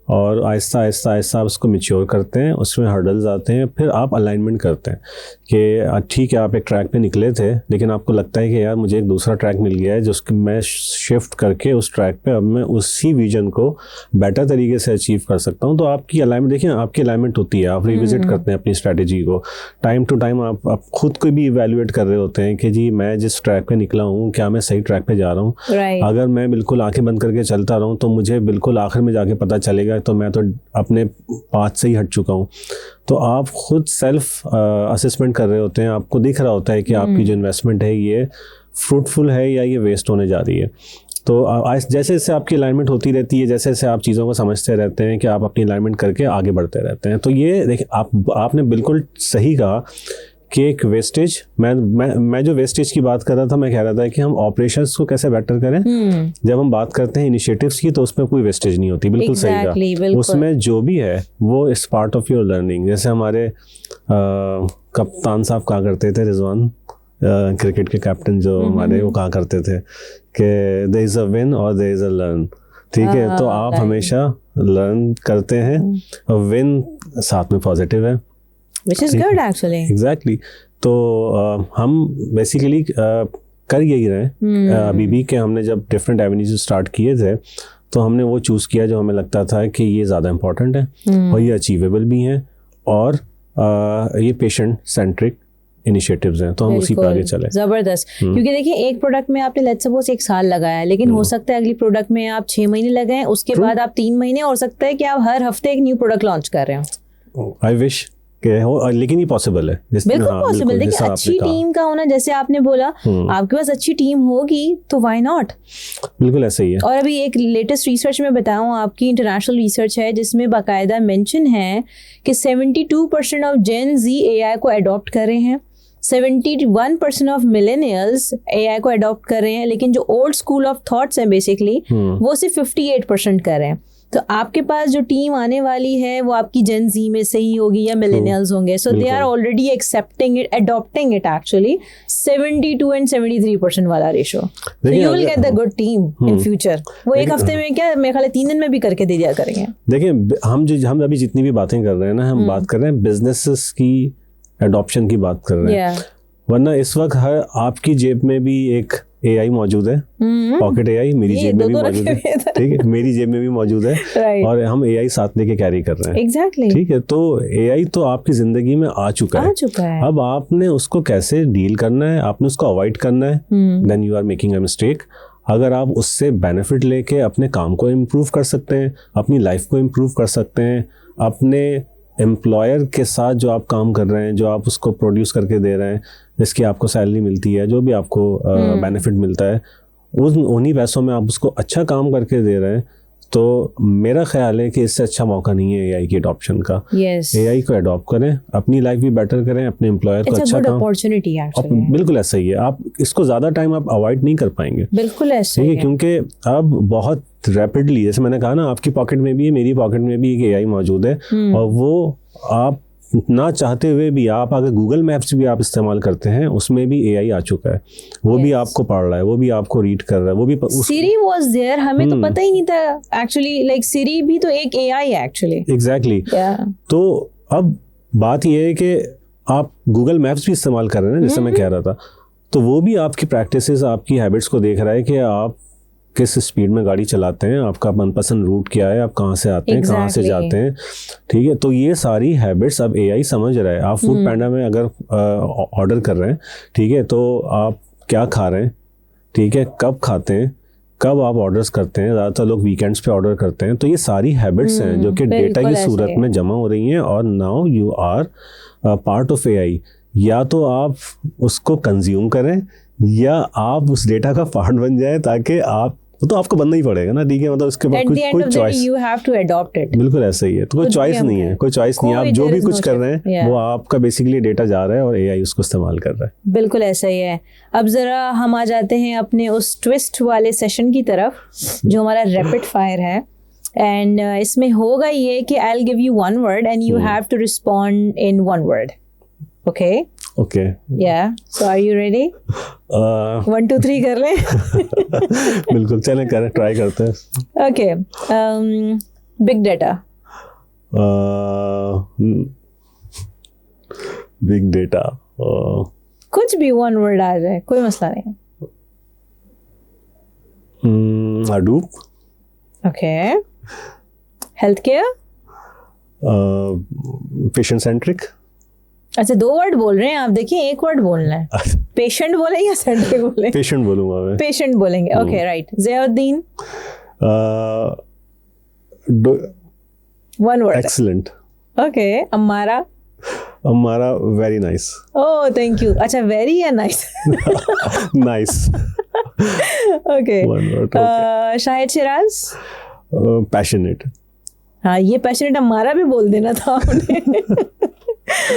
और आहिस्ता आहिस्ता आहिस्ता आप उसको मैच्योर करते हैं, उसमें हर्डल्स आते हैं, फिर आप अलाइनमेंट करते हैं कि ठीक है आप एक ट्रैक पे निकले थे, लेकिन आपको लगता है कि यार मुझे एक दूसरा ट्रैक मिल गया है जिसको मैं शिफ्ट करके उस ट्रैक पे अब मैं उसी विजन को बेटर तरीके से अचीव कर सकता हूँ। तो आपकी अलाइनमेंट, देखिए आपकी अलाइनमेंट होती है, आप रिविजिट करते हैं अपनी स्ट्रैटेजी को, टाइम टू टाइम आप खुद को भी इवेल्युएट कर रहे होते हैं कि जी मैं जिस ट्रैक पे निकला हूँ क्या मैं सही ट्रैक पे जा रहा हूँ। अगर मैं बिल्कुल आंखें बंद करके चलता रहूँ तो मुझे बिल्कुल आखिर में जाके पता चलेगा तो मैं तो अपने पाथ से ही हट चुका हूँ। तो आप खुद सेल्फ असेसमेंट कर रहे होते हैं, आपको दिख रहा होता है कि आपकी जो इन्वेस्टमेंट है ये फ्रूटफुल है या ये वेस्ट होने जा रही है। तो जैसे जैसे आपकी अलाइनमेंट होती रहती है, जैसे जैसे आप चीज़ों को समझते रहते हैं कि आप अपनी अलाइनमेंट करके आगे बढ़ते रहते हैं। तो ये देखिए आपने बिल्कुल सही कहा कि एक वेस्टेज, मैं जो वेस्टेज की बात कर रहा था, मैं कह रहा था कि हम ऑपरेशंस को कैसे बेटर करें। जब हम बात करते हैं इनिशिएटिव्स की तो उसमें कोई वेस्टेज नहीं होती, बिल्कुल सही कहा। उसमें जो भी है वो is part of your learning. जैसे हमारे कप्तान साहब कहा करते थे, रिजवान क्रिकेट के कैप्टन जो हमारे, वो कहा करते थे कि देयर इज अ विन और देयर इज अ लर्न। ठीक है, तो आप हमेशा लर्न करते हैं और विन साथ में पॉजिटिव है, which is good actually. Exactly. तो हम बेसिकली कर यही रहे अभी भी कि हमने जब डिफरेंट एवेन्यूज स्टार्ट किए थे तो हमने वो चूज़ किया जो हमें लगता था कि ये ज़्यादा इम्पोर्टेंट है और ये अचीवेबल भी हैं और ये पेशेंट सेंट्रिक इनिशिएटिव्स हैं, तो हम उसी पे आगे चले। ज़बरदस्त। क्योंकि देखिए एक प्रोडक्ट में आपने लेट्स सपोज 1 साल लगाया है, लेकिन हो सकता है अगली प्रोडक्ट में आप 6 महीने लगाएं, उसके बाद आप 3 महीने, हो सकता है कि आप हर हफ्ते एक न्यू प्रोडक्ट लॉन्च कर रहे हो। आई विश हो, लेकिन ये पॉसिबल है। बिल्कुल पॉसिबल। देखिए अच्छी टीम का होना, जैसे आपने बोला आपके पास अच्छी टीम होगी तो व्हाई नॉट, बिल्कुल ऐसे ही है। और अभी एक लेटेस्ट रिसर्च में बताऊं, आपकी इंटरनेशनल रिसर्च है जिसमें बाकायदा मेंशन है कि 72% ऑफ जेन जी AI को अडॉप्ट कर रहे हैं, 71% ऑफ मिलेनियल्स AI को अडॉप्ट कर रहे हैं, लेकिन जो ओल्ड स्कूल ऑफ थॉट्स हैं बेसिकली वो सिर्फ 58% कर रहे हैं। तो आपके पास जो टीम आने वाली है वो आपकी जेन जी में से ही होगी या मिलेनियल्स होंगे, so they are already accepting it, adopting it actually 72 and 73% वाला ratio. So you will get the good team in future. वो एक हफ्ते में क्या मेरे ख्याल 3 दिन में भी करके दे दिया करेंगे. देखिए हम अभी जितनी भी बातें कर रहे हैं ना, हम बात कर रहे हैं बिजनेसेस की एडॉप्शन की बात कर रहे हैं. वरना इस वक्त हर आपकी जेब में भी एक AI मौजूद है, पॉकेट AI मेरी जेब में भी मौजूद है, ठीक है, मेरी जेब में भी मौजूद है, और हम AI साथ लेके कैरी कर रहे हैं. एग्जैक्टली. ठीक है, तो AI तो आपकी जिंदगी में आ चुका है. अब आपने उसको कैसे डील करना है, आपने उसको अवॉइड करना है, then you are making a mistake. अगर आप उससे बेनिफिट लेके अपने काम को इम्प्रूव कर सकते हैं, अपनी लाइफ को इम्प्रूव कर सकते हैं, अपने एम्प्लॉयर के साथ जो आप काम कर रहे हैं, जो आप उसको प्रोड्यूस करके दे रहे हैं, जिसकी आपको सैलरी मिलती है, जो भी आपको बेनिफिट मिलता है, उन्हीं पैसों में आप उसको अच्छा काम करके दे रहे हैं, तो मेरा ख्याल है कि इससे अच्छा मौका नहीं है AI की अडॉप्शन का. AI को अडॉप्ट करें, अपनी लाइफ भी बेटर करें, अपने एम्प्लॉयर को अच्छा काम. Opportunity actually. बिल्कुल ऐसा ही है. आप इसको ज़्यादा टाइम आप अवॉइड नहीं कर पाएंगे. बिल्कुल ऐसा ही है, क्योंकि अब बहुत रैपिडली, जैसे मैंने कहा ना, आपकी पॉकेट में भी है, मेरी पॉकेट में भी एक AI मौजूद है, और वो आप ना चाहते हुए भी, आप अगर गूगल मैप्स भी आप इस्तेमाल करते हैं, उसमें भी AI आ चुका है. वो भी आपको पढ़ रहा है, वो भी आपको रीड कर रहा है, वो भी Siri was there, हमें तो पता ही नहीं था एक्चुअली. लाइक Siri भी तो एक AI है एक्चुअली. एग्जैक्टली. तो अब बात ये है कि आप गूगल मैप्स भी इस्तेमाल कर रहे हैं, जैसे मैं कह रहा था, तो वो भी आपकी प्रैक्टिसेस, आपकी हैबिट्स को देख रहा है कि आप किस स्पीड में गाड़ी चलाते हैं, आपका मनपसंद रूट क्या है, आप कहाँ से आते हैं, कहाँ से जाते हैं. ठीक है, तो ये सारी हैबिट्स अब AI समझ रहा है. आप फूड पैंडा में अगर ऑर्डर कर रहे हैं, ठीक है, तो आप क्या खा रहे हैं, ठीक है, कब खाते हैं, कब आप ऑर्डर्स करते हैं. ज़्यादातर लोग वीकेंड्स पे ऑर्डर करते हैं. तो ये सारी हैबिट्स हैं जो कि डेटा की सूरत में जमा हो रही हैं, और now you are part of AI. या तो आप उसको कंज्यूम करें, या आप उस डेटा का पार्ट बन जाए, ताकि आप, तो आपको बनना ही पड़ेगा ना. ठीक है, मतलब उसके बाद कोई choice, you have to adopt it. बिल्कुल ऐसा ही है. तो कोई चॉइस नहीं है, कोई चॉइस नहीं है. आप जो भी कुछ कर रहे हैं, वो आपका बेसिकली डेटा जा रहा है, और AI उसको इस्तेमाल कर रहा है. बिल्कुल ऐसा ही है. अब जरा हम आ जाते हैं अपने उस ट्विस्ट वाले सेशन की तरफ, जो हमारा रैपिड फायर है. एंड इसमें होगा ये कि I will give you one word and you have to respond in one word. Okay. Yeah. So are you ready? 1 2 3 कर लें. बिल्कुल, चलें करें, ट्राई करते हैं. Okay. Big data. Big data. कुछ भी one word आ जाए, कोई मसला नहीं. Hadoop. Okay. Healthcare. Patient centric. अच्छा, 2 वर्ड बोल रहे हैं आप. देखिए, एक वर्ड बोलना है. पेशेंट बोले या सेंट्रिक बोले? पेशेंट बोलूंगा मैं. पेशेंट बोलेंगे. Okay, right. Ziauddin. 1 word. Excellent. Okay. Ammara. Very nice. Oh, thank you. अच्छा, वेरी या nice? Nice. Okay. Shahid Siraj. Passionate. हाँ, ये पैशनेट अम्मारा भी बोल देना था आपने.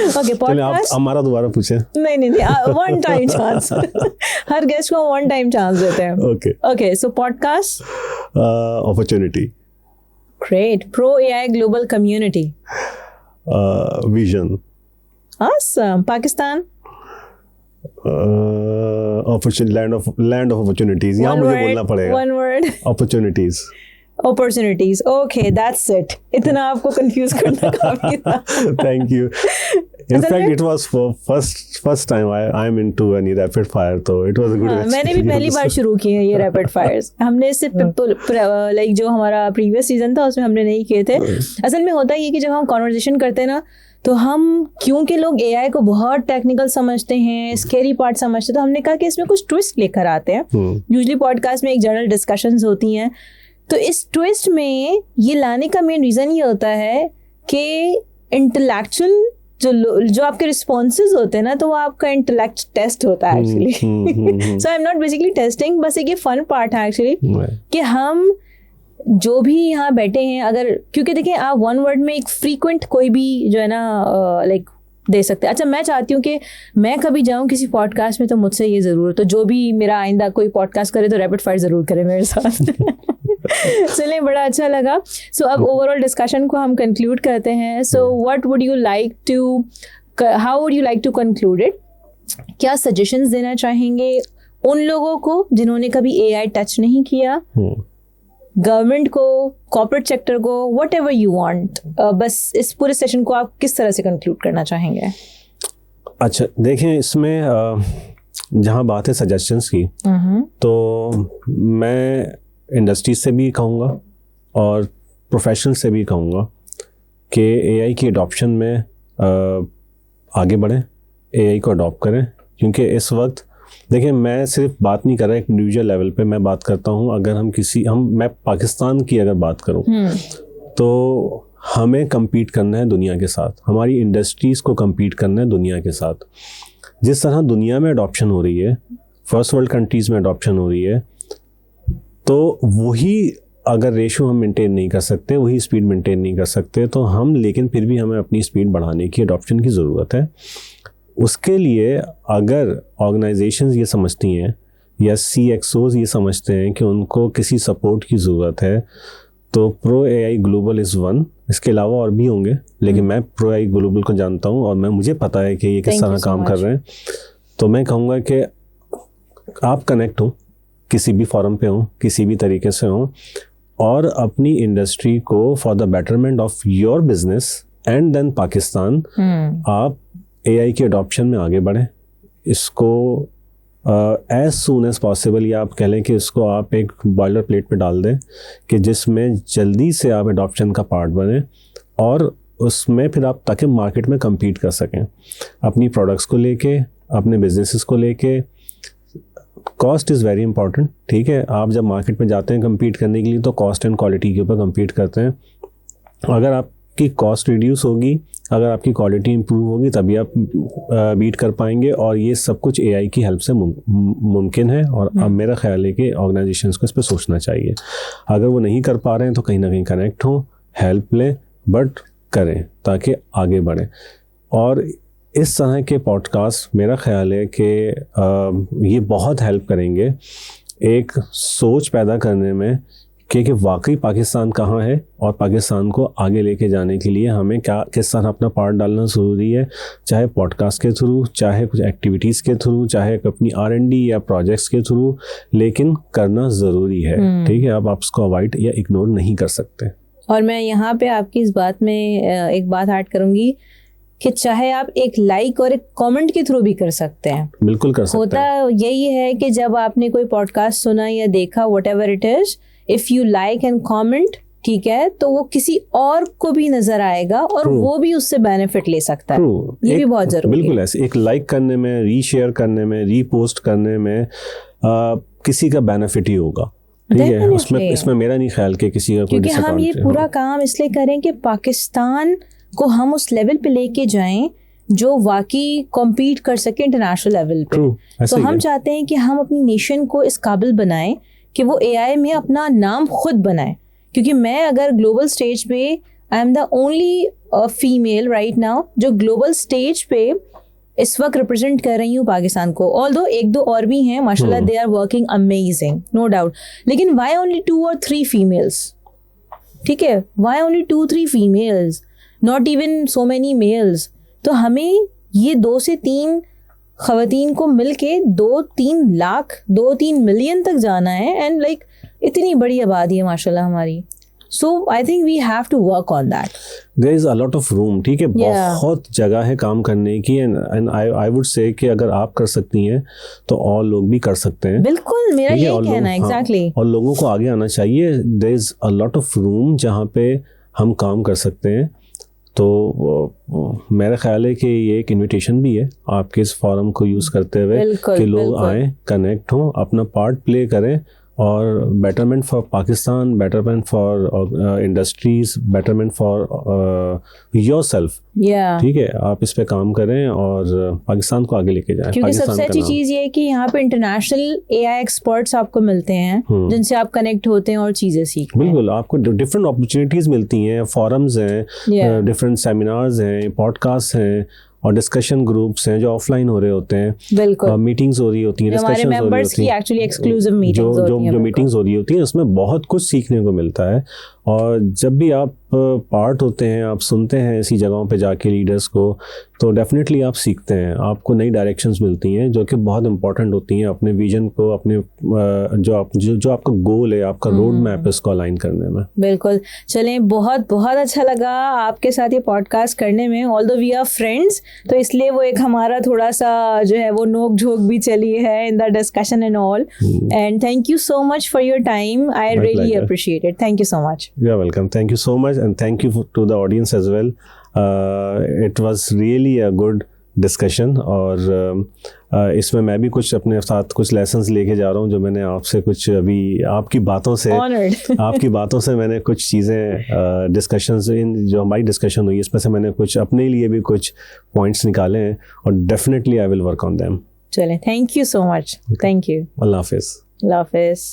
Okay, podcast. आप हमारा दोबारा पूछें. नहीं, 1 टाइम चांस. हर गेस्ट को 1 टाइम चांस देते हैं. Okay, so podcast. Opportunity. Great. Pro AI global community. Vision. Awesome. Pakistan. Land of opportunities. यहाँ मुझे बोलना पड़ेगा. 1 word. Opportunities. Opportunities. Okay, that's it. इतना आपको कंफ्यूज करना काफी था. Thank you. In fact, it was for first time I'm into any rapid fire, तो it was a good experience. मैंने भी पहली बार शुरू किए हैं ये रैपिड फायर्स. हमने इससे लाइक जो हमारा प्रीवियस सीजन था उसमें हमने नहीं किए थे. असल में होता ये कि जब हम कॉन्वर्जेशन करते हैं ना, तो हम, क्योंकि लोग AI को बहुत टेक्निकल समझते हैं, स्केरी पार्ट समझते हैं, तो हमने कहा कि इसमें कुछ ट्विस्ट लेकर आते हैं. यूजुअली पॉडकास्ट में एक जनरल डिस्कशंस होती हैं, तो इस ट्विस्ट में ये लाने का मेन रीज़न ये होता है कि इंटेलेक्चुअल जो आपके रिस्पॉन्सेज होते हैं ना, तो वो आपका इंटेलेक्ट टेस्ट होता है actually. So I am not basically testing, बस एक ये फन पार्ट है एक्चुअली कि हम जो भी यहाँ बैठे हैं, अगर, क्योंकि देखिए आप 1 वर्ड में एक फ्रीक्वेंट कोई भी जो है ना लाइक दे सकते हैं. अच्छा, मैं चाहती हूँ कि मैं कभी जाऊँ किसी पॉडकास्ट में, तो मुझसे ये ज़रूर, तो जो भी मेरा आइंदा कोई पॉडकास्ट करे तो रैपिड फायर ज़रूर करे मेरे साथ. चलिए, बड़ा अच्छा लगा। सो अब ओवरऑल डिस्कशन को हम कंक्लूड करते हैं। So what would you like to, how would you like to conclude it? क्या सजेशंस देना चाहेंगे उन लोगों को जिन्होंने कभी एआई टच नहीं किया, गवर्नमेंट को, कॉर्पोरेट सेक्टर को, वट एवर यू वांट, बस इस पूरे सेशन को आप किस तरह से कंक्लूड करना चाहेंगे? अच्छा, देखें, इसमें जहाँ बात है सजेशंस की, तो मैं इंडस्ट्रीज से भी कहूँगा और प्रोफेशनल से भी कहूँगा कि एआई की अडॉप्शन में आगे बढ़ें, एआई को अडॉप्ट करें। क्योंकि इस वक्त देखिए, मैं सिर्फ बात नहीं कर रहा एक इंडिविजुअल लेवल पे, मैं बात करता हूँ अगर मैं पाकिस्तान की अगर बात करूँ तो हमें compete करना है दुनिया के साथ, हमारी इंडस्ट्रीज़ को compete करना है दुनिया के साथ। जिस तरह दुनिया में अडॉप्शन हो रही है, फर्स्ट वर्ल्ड कंट्रीज़ में अडॉप्शन हो रही है, तो वही अगर रेशो हम मेंटेन नहीं कर सकते, वही स्पीड मेंटेन नहीं कर सकते, तो लेकिन फिर भी हमें अपनी स्पीड बढ़ाने की, अडॉप्शन की ज़रूरत है। उसके लिए अगर ऑर्गेनाइजेशंस ये समझती हैं या CXOs ये समझते हैं कि उनको किसी सपोर्ट की ज़रूरत है, तो pro AI global is one. इसके अलावा और भी होंगे, लेकिन मैं प्रो एआई ग्लोबल को जानता हूँ और मुझे पता है कि ये किस तरह काम कर रहे हैं। तो मैं कहूँगा कि आप कनेक्ट हो, किसी भी फॉरम पे हो, किसी भी तरीके से हो, और अपनी इंडस्ट्री को for the betterment of your business and then Pakistan, आप एआई की अडॉप्शन में आगे बढ़ें। इसको एज सून एज पॉसिबल, या आप कह लें कि इसको आप एक बॉयलर प्लेट पे डाल दें कि जिसमें जल्दी से आप अडॉप्शन का पार्ट बने, और उसमें फिर आप ताकि मार्केट में compete कर सकें अपनी प्रोडक्ट्स को लेके, अपने बिजनेसेस को लेके। कॉस्ट इज़ वेरी इंपॉर्टेंट, ठीक है। आप जब मार्केट में जाते हैं compete करने के लिए, तो कॉस्ट एंड क्वालिटी के ऊपर compete करते हैं। अगर आपकी कॉस्ट रिड्यूस होगी, अगर आपकी क्वालिटी इंप्रूव होगी, तभी आप बीट कर पाएंगे, और ये सब कुछ एआई की हेल्प से मुमकिन है। और अब मेरा ख्याल है कि ऑर्गेनाइजेशंस को इस पर सोचना चाहिए। अगर वो नहीं कर पा रहे हैं तो कहीं ना कहीं कनेक्ट हों, हेल्प लें, बट करें ताकि आगे बढ़ें। और इस तरह के पॉडकास्ट मेरा ख्याल है कि ये बहुत हेल्प करेंगे एक सोच पैदा करने में कि वाकई पाकिस्तान कहाँ है, और पाकिस्तान को आगे लेके जाने के लिए हमें किस तरह अपना पार्ट डालना ज़रूरी है, चाहे पॉडकास्ट के थ्रू, चाहे कुछ एक्टिविटीज़ के थ्रू, चाहे अपनी R&D या प्रोजेक्ट्स के थ्रू, लेकिन करना ज़रूरी है, ठीक है। अब आप उसको अवॉइड या इग्नोर नहीं कर सकते। और मैं यहाँ पे आपकी इस बात में एक बात ऐड करूँगी कि चाहे आप एक लाइक और एक कमेंट के थ्रू भी कर सकते हैं। बिल्कुल कर सकते हैं। होता यही है कि जब आपने कोई पॉडकास्ट सुना या देखा, what ever it is, if you like and comment, ठीक है, तो वो किसी और को भी नजर आएगा और वो भी उससे बेनिफिट ले सकता है। ये भी बहुत जरूरी है। बिल्कुल ऐसे एक लाइक करने में, रीशेयर करने में, रीपोस्ट करने में किसी का बेनिफिट ही होगा, ठीक है। इसमें मेरा नहीं ख्याल कि किसी का कोई क्योंकि हम ये पूरा काम इसलिए करें कि पाकिस्तान को हम उस लेवल पे लेके जाएं जो वाकई कॉम्पीट कर सके इंटरनेशनल लेवल पे। तो हम चाहते हैं कि हम अपनी नेशन को इस काबिल बनाएं कि वो एआई में अपना नाम खुद बनाए। क्योंकि मैं अगर ग्लोबल स्टेज पे, I am the only female right now जो ग्लोबल स्टेज पे इस वक्त रिप्रेजेंट कर रही हूँ पाकिस्तान को। ऑल्दो एक दो और भी हैं माशाल्लाह, they are working amazing, no doubt, लेकिन वाई ओनली 2 or 3 फीमेल्स? ठीक है, why only 2-3 females, not even so many males? तो हमें ये 2 से 3 ख़वातीन को मिलके 2-3 लाख 2-3 मिलियन तक जाना है। एंड लाइक इतनी बड़ी आबादी है माशाल्लाह हमारी। So I think we have to work on that. There is a lot of room, ठीक है, बहुत जगह है काम करने की। and I would say कि अगर आप कर सकती हैं तो और लोग भी कर सकते हैं। बिल्कुल, मेरा यही कहना है, exactly. और लोगों को आगे आना चाहिए। There is a lot of room जहाँ पे हम काम कर सकते हैं। तो मेरा ख्याल है कि ये एक इनविटेशन भी है आपके इस फोरम को यूज़ करते हुए कि लोग आएँ, कनेक्ट हों, अपना पार्ट प्ले करें, और betterment for Pakistan, betterment for industries, betterment for yourself, ठीक है। आप इस पे काम करें और पाकिस्तान को आगे लेके जाएं। क्योंकि सबसे अच्छी चीज़ ये है कि यहाँ पे इंटरनेशनल एआई एक्सपर्ट्स आपको मिलते हैं जिनसे आप कनेक्ट होते हैं और चीज़ें सीखते हैं। बिल्कुल, आपको डिफरेंट अपॉर्चुनिटीज़ मिलती हैं, फोरम्स हैं, डिफरेंट सेमिनार्स हैं, पॉडकास्ट हैं, और डिस्कशन ग्रुप्स हैं जो ऑफलाइन हो रहे होते हैं, बिल्कुल मीटिंग्स हो रही होती हैं, हमारे डिस्कशंस हो रही मेंबर्स होती की हैं, एक्चुअली एक्सक्लूसिव मीटिंग्स होती हैं, जो मीटिंग्स हो रही होती हैं उसमें बहुत कुछ सीखने को मिलता है। और जब भी आप पार्ट होते हैं, आप सुनते हैं ऐसी जगहों पे जाके लीडर्स को, तो डेफिनेटली आप सीखते हैं, आपको नई डायरेक्शंस मिलती हैं जो कि बहुत इंपॉर्टेंट होती हैं अपने विजन को, अपने जो आपका गोल है, आपका रोड मैप है, उसको अलाइन करने में। बिल्कुल। चलें, बहुत बहुत अच्छा लगा आपके साथ ये पॉडकास्ट करने में। ऑल्दो वी आर फ्रेंड्स, तो इसलिए वो एक हमारा थोड़ा सा जो है वो नोक झोंक भी चली है in the discussion and all. And thank you so much for your time, I really appreciate it. Thank you so much. You are welcome, thank you so much, and thank you to the audience as well. It was really a good discussion, और इसमें मैं भी कुछ अपने साथ कुछ lessons लेके जा रहा हूँ जो मैंने आपसे कुछ अभी आपकी बातों से आपकी बातों से मैंने कुछ चीज़ें डिस्कशंस इन जो हमारी डिस्कशन हुई इसमें से मैंने कुछ अपने लिए भी कुछ पॉइंट्स निकाले हैं, और definitely I will work on them. चलें, thank you so much. Thank you. अल्लाह हाफिज़। अल्लाह हाफिज़।